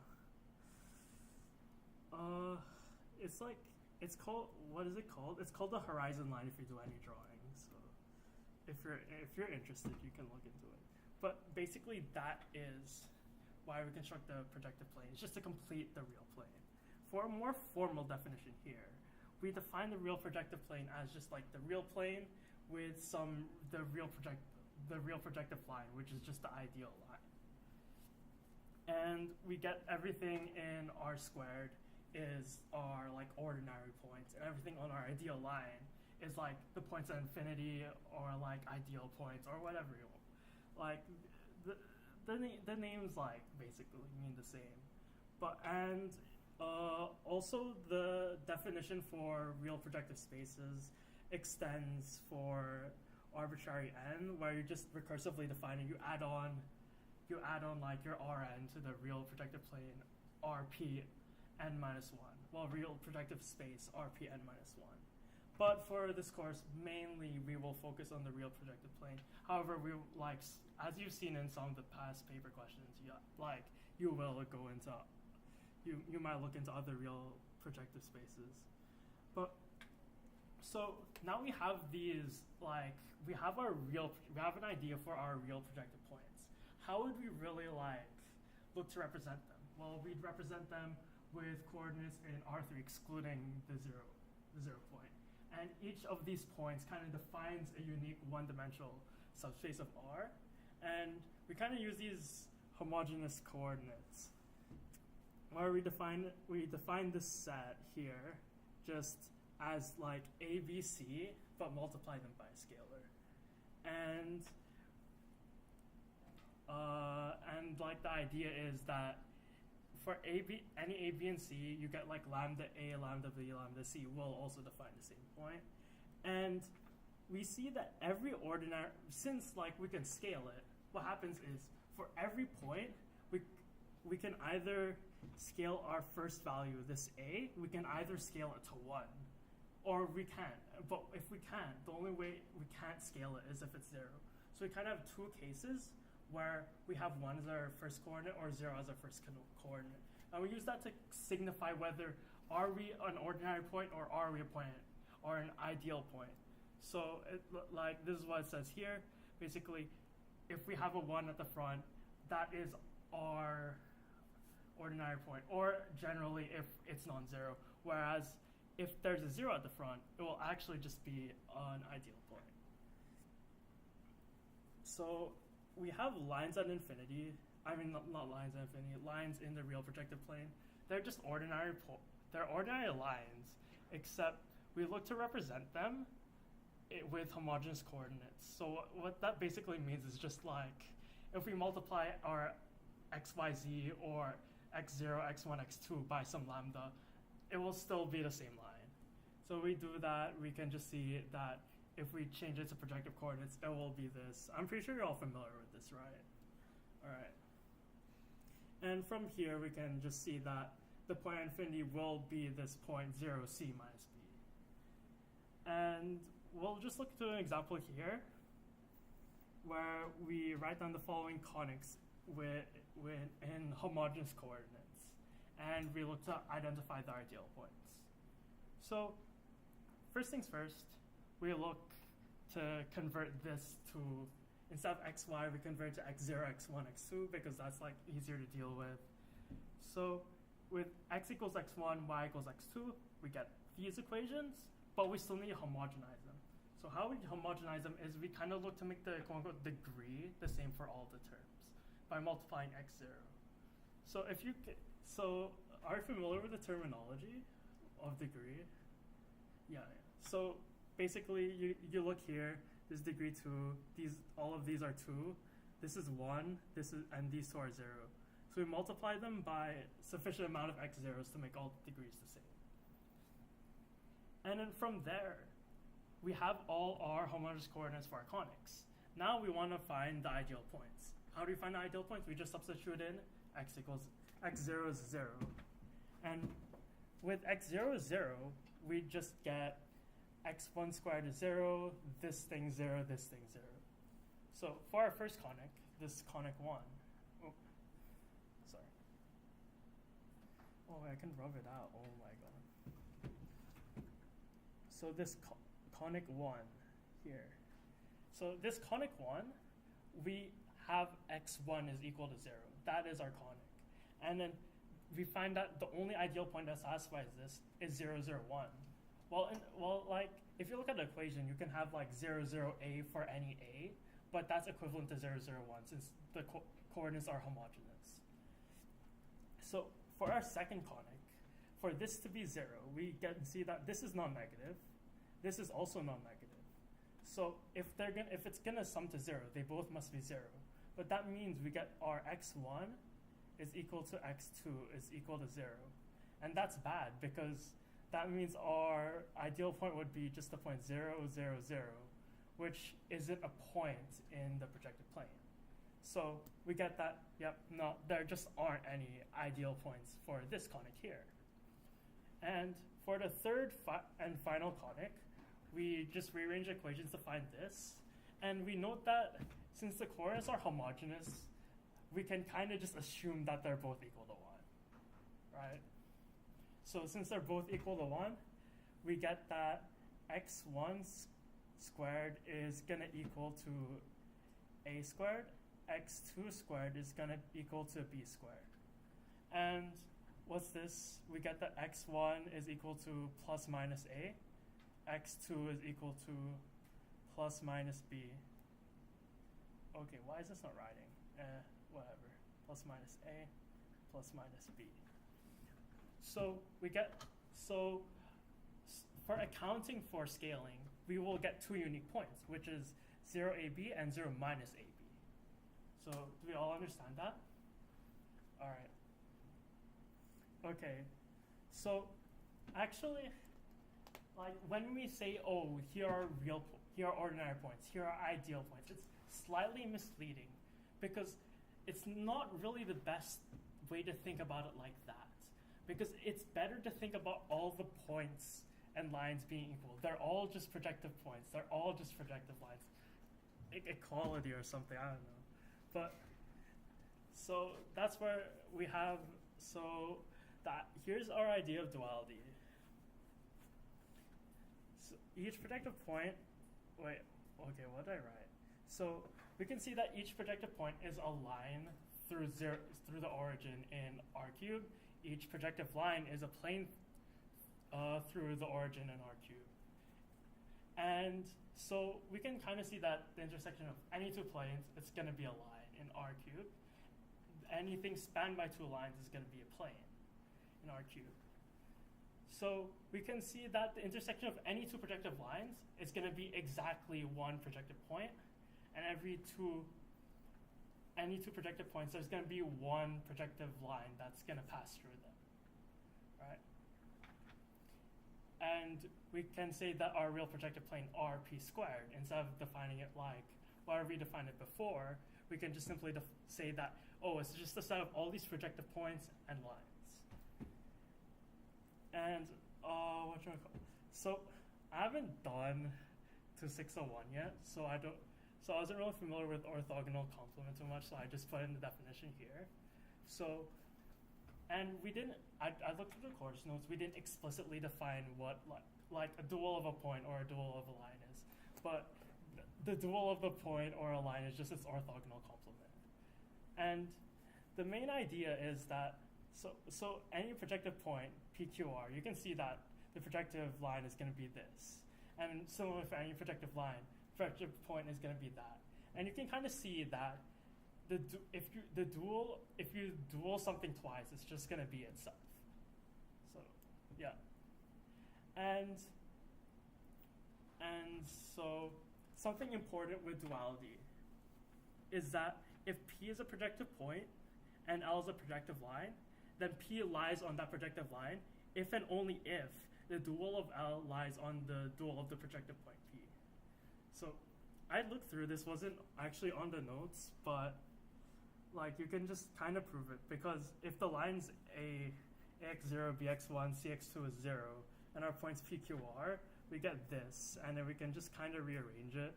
It's like, it's called, what is it called? It's called the horizon line if you do any drawing. So if you're interested, you can look into it. But basically that is why we construct the projective plane. It's just to complete the real plane. For a more formal definition here, we define the real projective plane as just like the real plane with the real projective line, which is just the ideal line. And we get everything in r squared is our like ordinary points, and everything on our ideal line is like the points at infinity or like ideal points or whatever you want. Like the names like basically mean the same. But also the definition for real projective spaces extends for arbitrary n, where you just recursively define it. You add on like your Rn to the real projective plane Rp n minus 1, well, real projective space Rp n minus 1. But for this course, mainly we will focus on the real projective plane. However, we like, as you've seen in some of the past paper questions, you might look into other real projective spaces. But so now we have these, like, we have an idea for our real projective points. How would we really look to represent them? Well, we'd represent them with coordinates in R3 excluding the zero point. And each of these points kind of defines a unique one-dimensional subspace of R. And we kind of use these homogeneous coordinates, where we define this set here just as like A, B, C, but multiply them by a scalar. And like the idea is that for any A, B, and C, you get like lambda A, lambda B, lambda C will also define the same point. And we see that every ordinary, since like we can scale it, what happens is for every point, we can either scale our first value, this A, we can either scale it to 1, or we can't. But if we can't, the only way we can't scale it is if it's 0. So we kind of have two cases where we have 1 as our first coordinate or 0 as our first coordinate. And we use that to signify whether are we an ordinary point or are we a point or an ideal point. So like this is what it says here. Basically, if we have a 1 at the front, that is our ordinary point, or generally if it's non-zero. Whereas if there's a 0 at the front, it will actually just be an ideal point. So we have lines at infinity. I mean, not lines at infinity, lines in the real projective plane. They're just ordinary lines, except we look to represent them with homogeneous coordinates. So what that basically means is just like if we multiply our x, y, z, or x0, x1, x2 by some lambda, it will still be the same line. So we do that, we can just see that if we change it to projective coordinates, it will be this. I'm pretty sure you're all familiar with this, right? All right. And from here, we can just see that the point at infinity will be this point 0, c minus b. And we'll just look to an example here where we write down the following conics in homogeneous coordinates. And we look to identify the ideal points. So first things first, we look to convert this to, instead of xy, we convert to x0, x1, x2, because that's like easier to deal with. So with x equals x1, y equals x2, we get these equations, but we still need to homogenize them. So how we homogenize them is we kind of look to make the quote-unquote degree the same for all the terms by multiplying x0. So are you familiar with the terminology of degree? Yeah. So basically, you look here. This is degree 2. All of these are 2. This is 1. And these 2 are 0. So we multiply them by sufficient amount of x0s to make all degrees the same. And then from there, we have all our homogeneous coordinates for our conics. Now we want to find the ideal points. How do we find the ideal points? We just substitute in x0 is 0. And with x0 is 0, we just get x1 squared is 0, this thing 0, this thing 0. So for our first conic, this conic 1, I can rub it out, oh my god. So this conic 1 here. So this conic 1, we have x1 is equal to 0. That is our conic. And then we find that the only ideal point that satisfies this is 0, 0, 1. Like, if you look at the equation, you can have like 0, 0, a for any a, but that's equivalent to 0, 0, 1 since the coordinates are homogeneous. So for our second conic, for this to be 0, we see that this is non-negative. This is also non-negative. So if it's gonna sum to 0, they both must be 0. But that means we get our x1 is equal to x2 is equal to 0. And that's bad because that means our ideal point would be just the point 0, 0, 0, which isn't a point in the projective plane. So we get that, there just aren't any ideal points for this conic here. And for the third and final conic, we just rearrange equations to find this. And we note that since the coordinates are homogeneous, we can kind of just assume that they're both equal to 1, right? So since they're both equal to 1, we get that x1 squared is going to equal to a squared, x2 squared is going to equal to b squared. And what's this? We get that x1 is equal to plus minus a, x2 is equal to plus minus b. Okay, why is this not writing? Whatever. Plus minus a, plus minus b. So for accounting for scaling, we will get two unique points, which is 0ab and 0 minus ab. So do we all understand that? All right. Okay, so actually, like when we say, oh, here are here are ordinary points, here are ideal points, it's slightly misleading because it's not really the best way to think about it like that. Because it's better to think about all the points and lines being equal. They're all just projective points. They're all just projective lines. Equality or something, I don't know. But so that's where we have, so that here's our idea of duality. So each projective point, wait, okay, what did I write? So we can see that each projective point is a line through the origin in R cubed. Each projective line is a plane through the origin in R cubed. And so we can kind of see that the intersection of any two planes, it's going to be a line in R cubed. Anything spanned by two lines is going to be a plane in R cubed. So we can see that the intersection of any two projective lines is going to be exactly one projective point, and any two projective points, there's going to be one projective line that's going to pass through them, right? And we can say that our real projective plane RP squared, instead of defining it like whatever we defined it before, we can just simply say that, oh, it's just a set of all these projective points and lines. And what should I call it? So I haven't done 2601 yet, so I wasn't really familiar with orthogonal complement too much, so I just put in the definition here. So, and we didn't, I looked at the course notes, we didn't explicitly define what like a dual of a point or a dual of a line is, but the dual of the point or a line is just its orthogonal complement. And the main idea is that, so any projective point, PQR, you can see that the projective line is going to be this. And similar for any projective line, projective point is going to be that. And you can kind of see that if you dual something twice, it's just going to be itself. So, yeah. And so something important with duality is that if P is a projective point and L is a projective line, then P lies on that projective line if and only if the dual of L lies on the dual of the projective point P. So I looked through, this wasn't actually on the notes, but like you can just kind of prove it, because if the lines AX0, BX1, CX2 is 0, and our points PQR, we get this, and then we can just kind of rearrange it,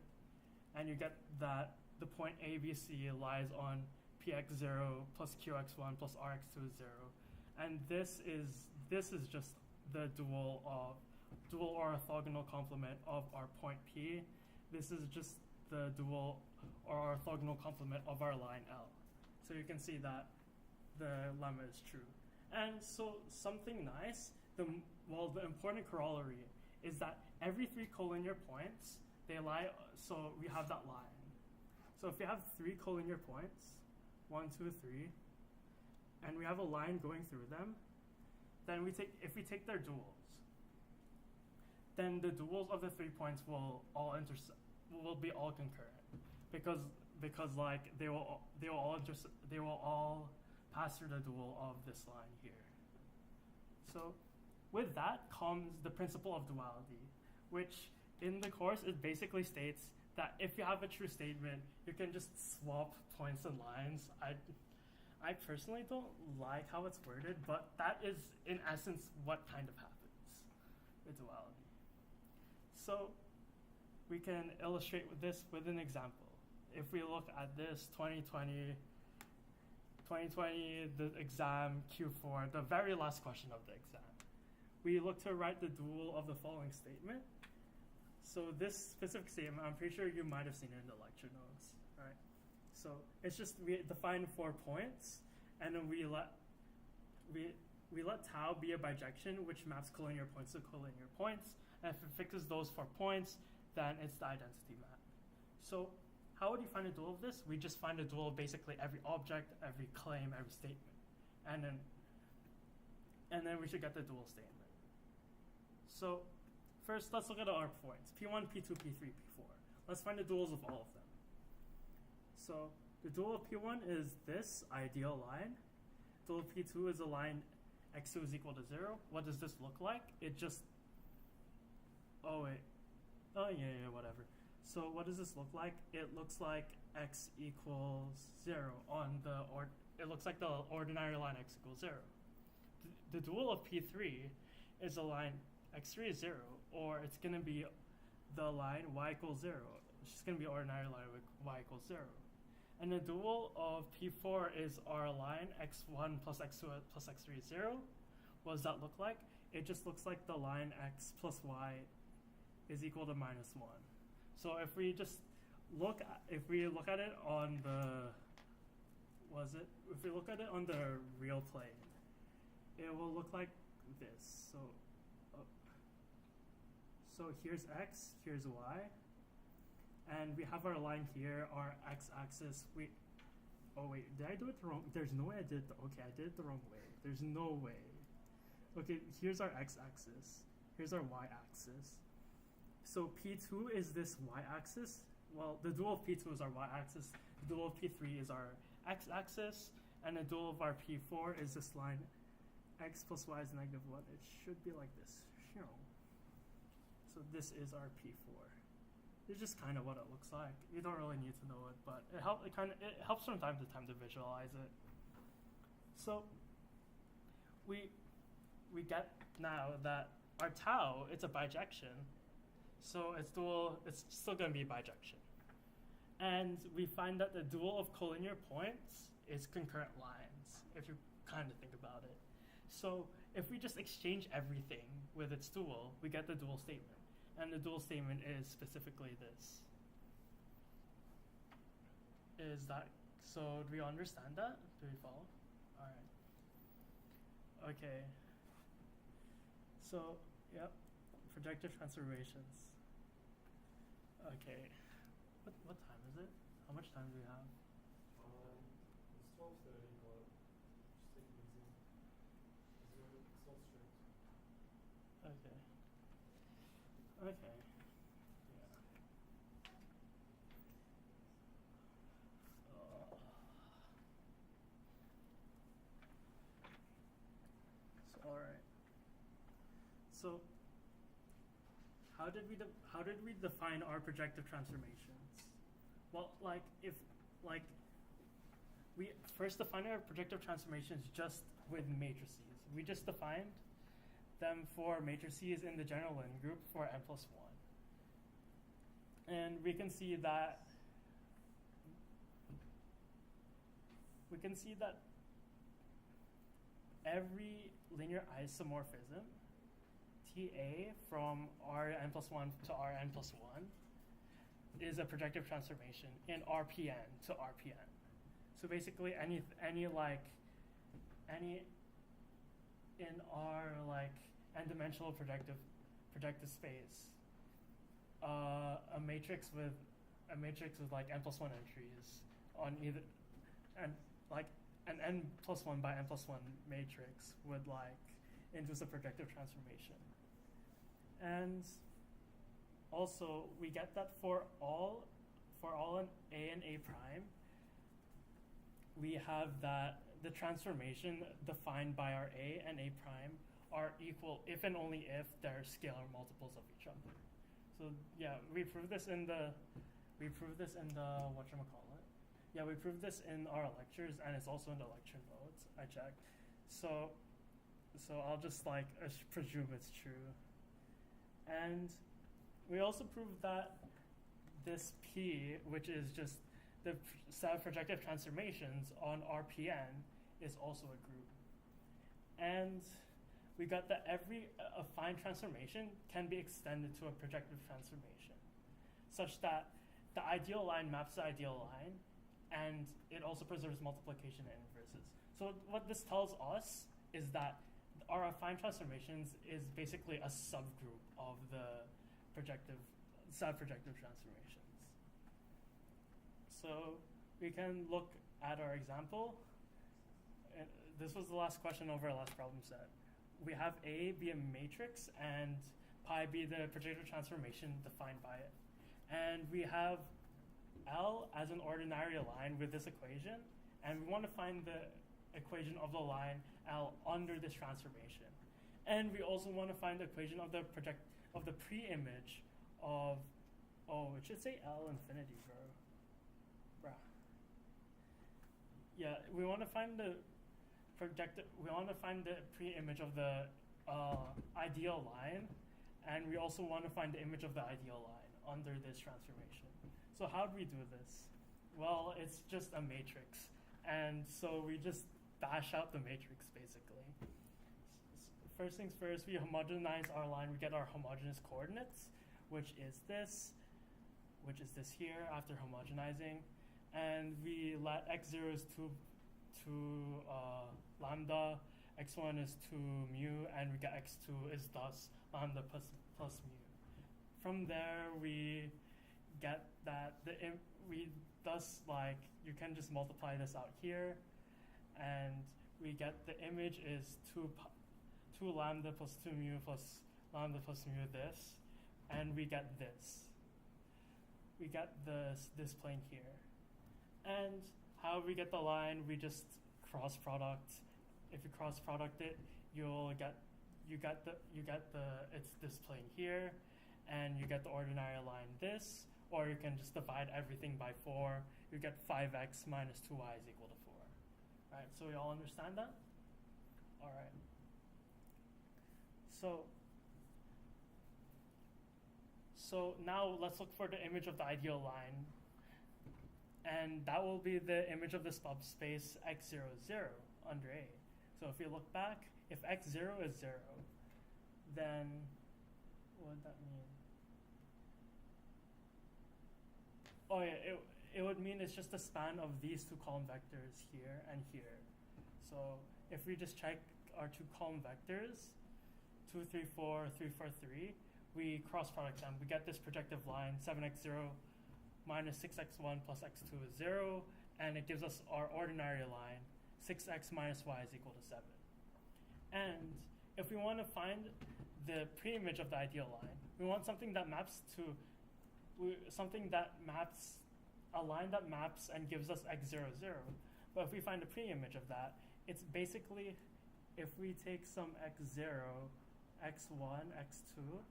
and you get that the point ABC lies on PX0 plus QX1 plus RX2 is 0. And this is just the dual or orthogonal complement of our point P. This is just the dual or orthogonal complement of our line L. So you can see that the lemma is true. And so something nice, the important corollary is that every three collinear points, they lie, so we have that line. So if we have three collinear points, 1, 2, 3, and we have a line going through them, then if we take their duals, then the duals of the 3 points will be all concurrent, because like they will all pass through the dual of this line here. So with that comes the principle of duality, which in the course it basically states that if you have a true statement, you can just swap points and lines. I personally don't like how it's worded, but that is in essence what kind of happens with duality. So we can illustrate this with an example. If we look at this 2020, the exam Q4, the very last question of the exam, we look to write the dual of the following statement. So this specific statement, I'm pretty sure you might have seen it in the lecture notes, right? So it's just we define 4 points, and then we let tau be a bijection which maps collinear points to collinear points, and if it fixes those 4 points, then it's the identity map. So how would you find a dual of this? We just find a dual of basically every object, every claim, every statement, and then we should get the dual statement. So first, let's look at our points, P1, P2, P3, P4. Let's find the duals of all of them. So the dual of P1 is this ideal line. Dual of P2 is a line x2 is equal to 0, what does this look like? It just, oh wait, oh yeah, whatever. So what does this look like? It looks like x equals 0 on the, it looks like the ordinary line x equals 0. The dual of P3 is a line x3 is 0, or it's going to be the line y equals 0. It's just going to be ordinary line with y equals 0. And the dual of P4 is our line x1 plus x2 plus x3 is 0. What does that look like? It just looks like the line x plus y is equal to minus 1. So if we just look at it on the, if we look at it on the real plane, it will look like this. So here's x, here's y, and we have our line here, our x-axis. Oh wait, did I do it the wrong? There's no way I did it. Okay, I did it the wrong way. There's no way. Okay, here's our x-axis. Here's our y-axis. So P2 is this y-axis. Well, the dual of P2 is our y-axis. The dual of P3 is our x-axis, and the dual of our P4 is this line x plus y is negative 1. It should be like this. So this is our P4. It's just kind of what it looks like. You don't really need to know it, but it helps from time to time to visualize it. So we get now that our tau, it's a bijection, so its dual, it's still going to be bijection. And we find that the dual of collinear points is concurrent lines, if you kind of think about it. So if we just exchange everything with its dual, we get the dual statement. And the dual statement is specifically this. Is that, so do we understand that? Do we follow? All right. Okay. So, yep, projective transformations. Okay. What time is it? How much time do we have? It's 12:30, but just take it easy. It's all strict. Okay. Okay. Yeah. So all right. So how did we define our projective transformations? Well, we first defined our projective transformations just with matrices. We just defined them for matrices in the general line group for n plus 1. And we can see that every linear isomorphism, TA from Rn plus 1 to Rn plus 1, is a projective transformation in Rpn to Rpn. So basically any in our n-dimensional projective space, a matrix with n plus 1 entries on either, and an n plus 1 by n plus 1 matrix would induce a projective transformation. And also we get that for all an A and A prime, we have that the transformation defined by our A and A prime are equal if and only if they're scalar multiples of each other. So yeah, we proved this in the whatchamacallit. Yeah, we proved this in our lectures, and it's also in the lecture notes. I checked. So I'll just presume it's true. And we also proved that this P, which is just the set of projective transformations on Rpn, is also a group. And we got that every affine transformation can be extended to a projective transformation, such that the ideal line maps the ideal line, and it also preserves multiplication and inverses. So what this tells us is that our affine transformations is basically a subgroup of the set of projective transformations. So we can look at our example. This was the last question over our last problem set. We have A be a matrix and pi be the projective transformation defined by it. And we have L as an ordinary line with this equation, and we want to find equation of the line L under this transformation. And we also want to find the equation of the pre-image of, oh, it should say L infinity, bro. Bruh. Yeah, we want to find the pre-image of the ideal line, and we also want to find the image of the ideal line under this transformation. So how do we do this? Well, it's just a matrix, and so we just bash out the matrix basically. First things first, we homogenize our line. We get our homogeneous coordinates, which is this here after homogenizing, and we let x0 is 2 lambda, x1 is 2 mu, and we get x2 is thus lambda plus mu. From there, we get that you can just multiply this out here, and we get the image is 2 lambda plus 2 mu plus lambda plus mu this, and we get this. We get this plane here. And how we get the line, we just cross product. If you cross product it, you get it's this plane here, and you get the ordinary line this, or you can just divide everything by 4. You get 5x minus 2y is equal to 4. Right, so we all understand that? All right. So now let's look for the image of the ideal line. And that will be the image of the subspace x0 is 0 under A. So if you look back, if x0 is 0, then what would that mean? Oh yeah, it would mean it's just the span of these two column vectors here and here. So if we just check our two column vectors, 2, 3, 4, 3, 4, 3, we cross product them. We get this projective line, 7x0 minus 6x1 plus x2 is 0, and it gives us our ordinary line, 6x minus y is equal to 7. And if we want to find the pre-image of the ideal line, we want something that maps to a line that maps and gives us x0, 0. But if we find a pre-image of that, it's basically if we take some x0, x1, x2,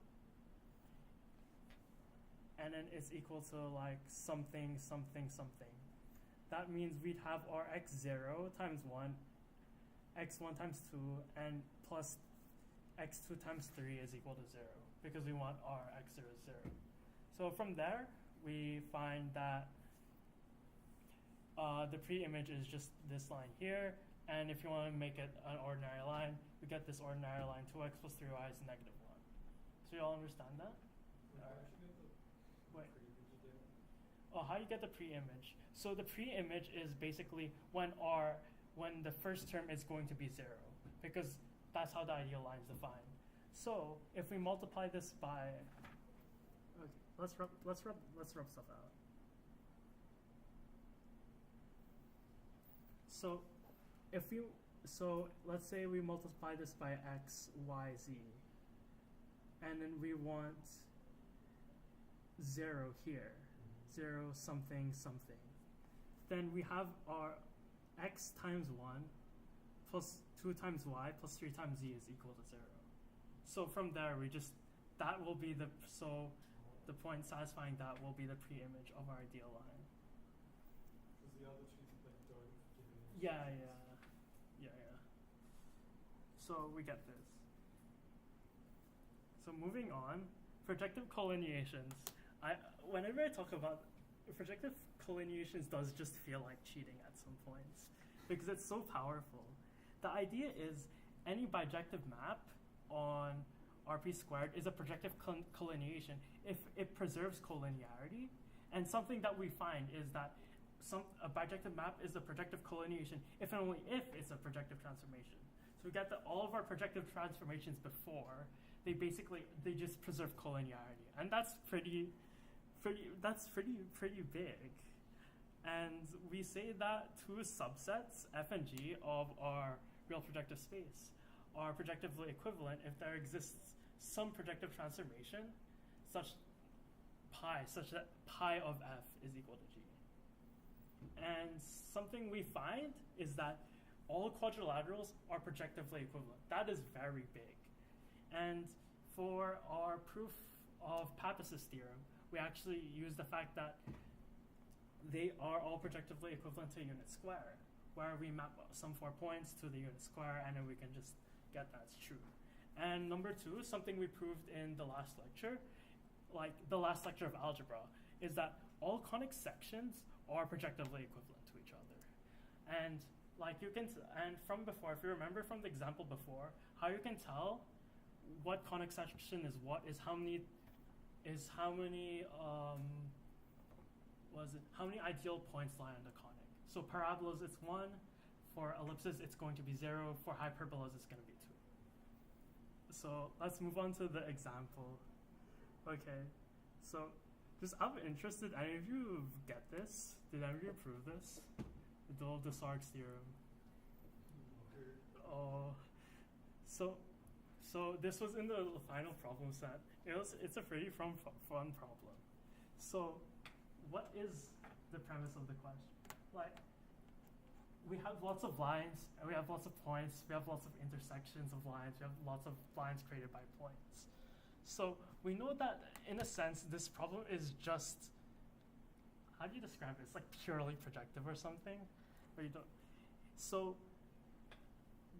and then it's equal to like something, something, something. That means we'd have our x0 times 1, x1 times 2, and plus x2 times 3 is equal to 0, because we want our x0 is 0. So from there, we find that the pre-image is just this line here, and if you want to make it an ordinary line, we get this ordinary line, 2x plus 3y is negative 1. So you all understand that? Wait. Oh, how do you get the pre-image? So the pre-image is basically when the first term is going to be 0, because that's how the ideal line is defined. So if we multiply this by, okay, let's rub stuff out. So let's say we multiply this by x, y, z, and then we want 0 here, 0 something something. Then we have our x times 1 plus 2 times y plus 3 times z is equal to 0. So from there the point satisfying that will be the pre-image of our ideal line. Because the other two don't give an Yeah. So we get this. So moving on, projective collineations. Whenever I talk about projective collineations, does just feel like cheating at some points because it's so powerful. The idea is any bijective map on RP squared is a projective collineation if it preserves collinearity. And something that we find is that a bijective map is a projective collineation if and only if it's a projective transformation. So we get that all of our projective transformations before, they just preserve collinearity. And that's pretty big. And we say that two subsets, F and G, of our real projective space are projectively equivalent if there exists some projective transformation such that pi of F is equal to G. And something we find is that all quadrilaterals are projectively equivalent. That is very big. And for our proof of Pappus's theorem, we actually use the fact that they are all projectively equivalent to a unit square, where we map some 4 points to the unit square, and then we can just get that's true. And number 2, something we proved in the last lecture, like the last lecture of algebra, is that all conic sections are projectively equivalent to each other. And like you can, and from before, if you remember from the example before, how you can tell what conic section is what is how many how many ideal points lie on the conic. So parabolas it's 1, for ellipses it's going to be 0, for hyperbolas it's going to be 2. So let's move on to the example. Okay, so just I'm interested, any of you get this? Did any of you prove this? The Desargues theorem. Oh, so this was in the final problem set. It's a pretty fun problem. So what is the premise of the question? Like, we have lots of lines, and we have lots of points, we have lots of intersections of lines, we have lots of lines created by points. So we know that, in a sense, this problem is just, how do you describe it? It's like purely projective or something, or you don't. So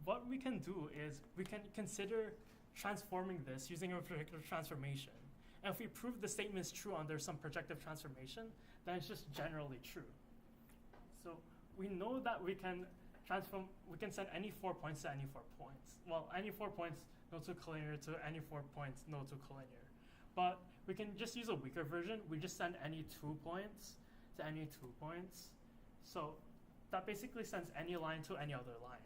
what we can do is we can consider transforming this using a projective transformation. And if we prove the statement is true under some projective transformation, then it's just generally true. So we know that we can send any 4 points to any 4 points. Well, any 4 points, no to collinear, to any 4 points, no to collinear. But we can just use a weaker version. We just send any 2 points to any 2 points. So that basically sends any line to any other line.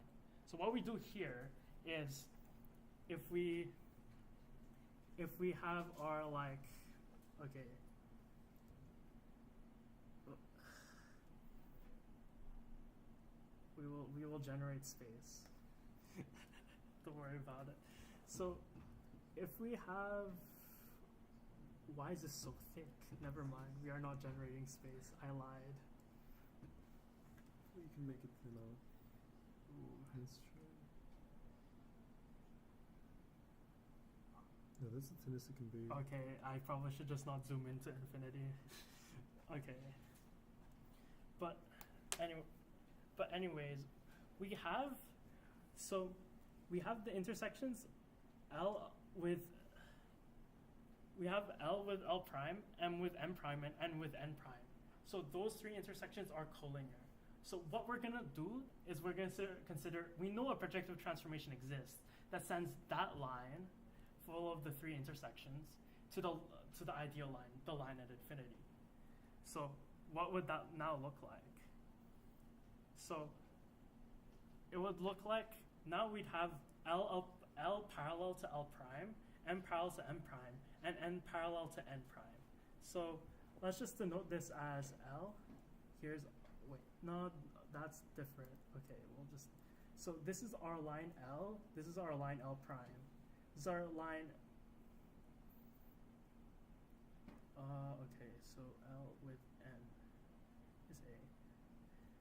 So what we do here is, if we have our okay, we will generate space. Don't worry about it. So if we have, why is this so thick? Never mind, we are not generating space. I lied. You can make it thinner. Ooh. Let's try. No, that's the thinnest it can be. Okay, I probably should just not zoom into infinity. Okay. But anyways, we have the intersections L with L prime, M with M prime, and N with N prime. So those 3 intersections are collinear. So what we're gonna do is we're gonna consider, we know a projective transformation exists that sends that line full of the 3 intersections to the ideal line, the line at infinity. So what would that now look like? So it would look like, now we'd have L parallel to L prime, M parallel to M prime, and N parallel to N prime. So let's just denote this as L. No, that's different. Okay, we'll just, so this is our line L, this is our line L prime. This is our line, okay, so L with N is A.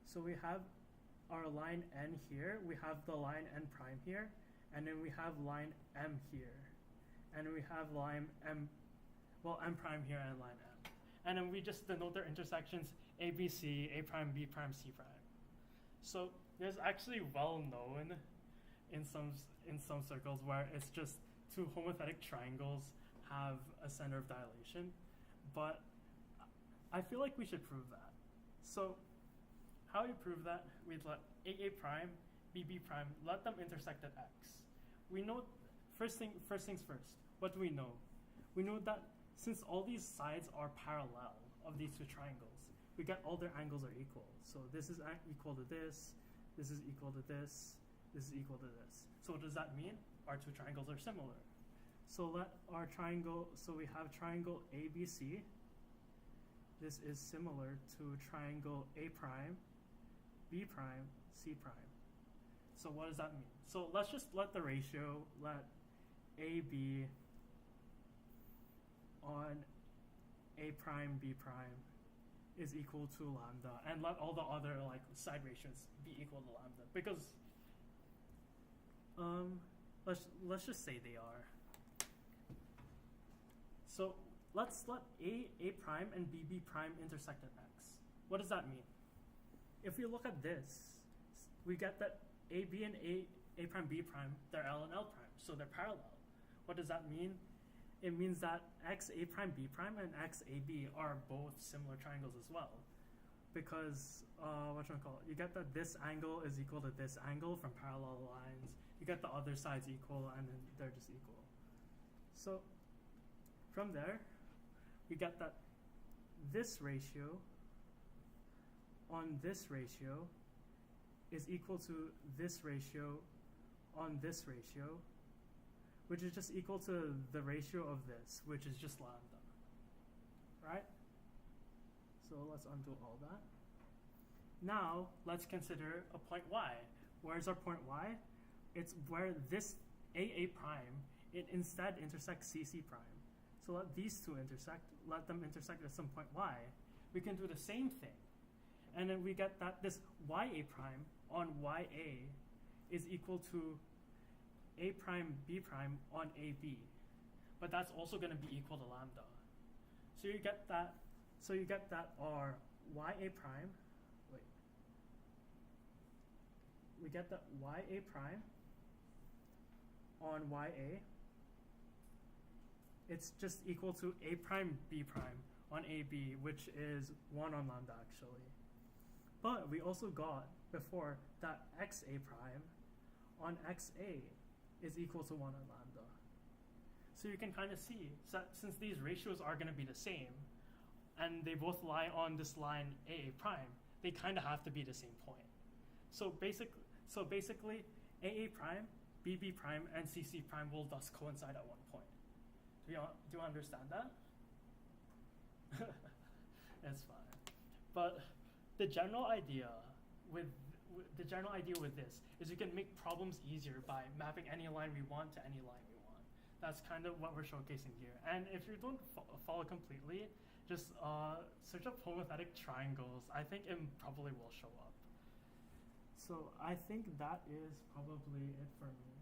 So we have our line N here, we have the line N prime here, and then we have line M here. And then we have line M prime here and line M. And then we just denote their intersections A, B, C, A prime, B prime, C prime. So there's actually well known in some circles where it's just 2 homothetic triangles have a center of dilation, but I feel like we should prove that. So how we prove that? We'd let A prime, B prime, let them intersect at X. We know, first things first, what do we know? We know that since all these sides are parallel of these 2 triangles, we get all their angles are equal. So this is equal to this is equal to this is equal to this. So what does that mean? Our 2 triangles are similar. So let our triangle, so we have triangle ABC. This is similar to triangle A prime, B prime, C prime. So what does that mean? So let's just let the ratio, let AB on A prime, B prime is equal to lambda, and let all the other side ratios be equal to lambda, because let's just say they are. So let's let A prime and B prime intersect at X. What does that mean? If we look at this, we get that AB and A prime B prime, they're L and L prime, so they're parallel. What does that mean? It means that X A prime B prime and X AB are both similar triangles as well. Because, you get that this angle is equal to this angle from parallel lines. You get the other sides equal, and then they're just equal. So, from there, we get that this ratio on this ratio is equal to this ratio on this ratio, which is just equal to the ratio of this, which is just lambda, right? So let's undo all that. Now, let's consider a point y. Where's our point y? It's where this AA prime, it instead intersects CC prime. So let these two intersect, let them intersect at some point y. We can do the same thing. And then we get that this YA prime on YA is equal to A prime B prime on AB. But that's also going to be equal to lambda. So you get that our YA prime, we get that YA prime on YA, it's just equal to A prime B prime on AB, which is 1 on lambda actually. But we also got before that XA prime on XA is equal to 1 on lambda. So you can kind of see, that since these ratios are going to be the same, and they both lie on this line AA prime, they kind of have to be the same point. So basically, AA prime, BB prime, and CC prime will thus coincide at one point. Do you understand that? That's fine. But the general idea with this is you can make problems easier by mapping any line we want to any line we want. That's kind of what we're showcasing here. And if you don't follow completely, just search up homothetic triangles. I think it probably will show up. So I think that is probably it for me.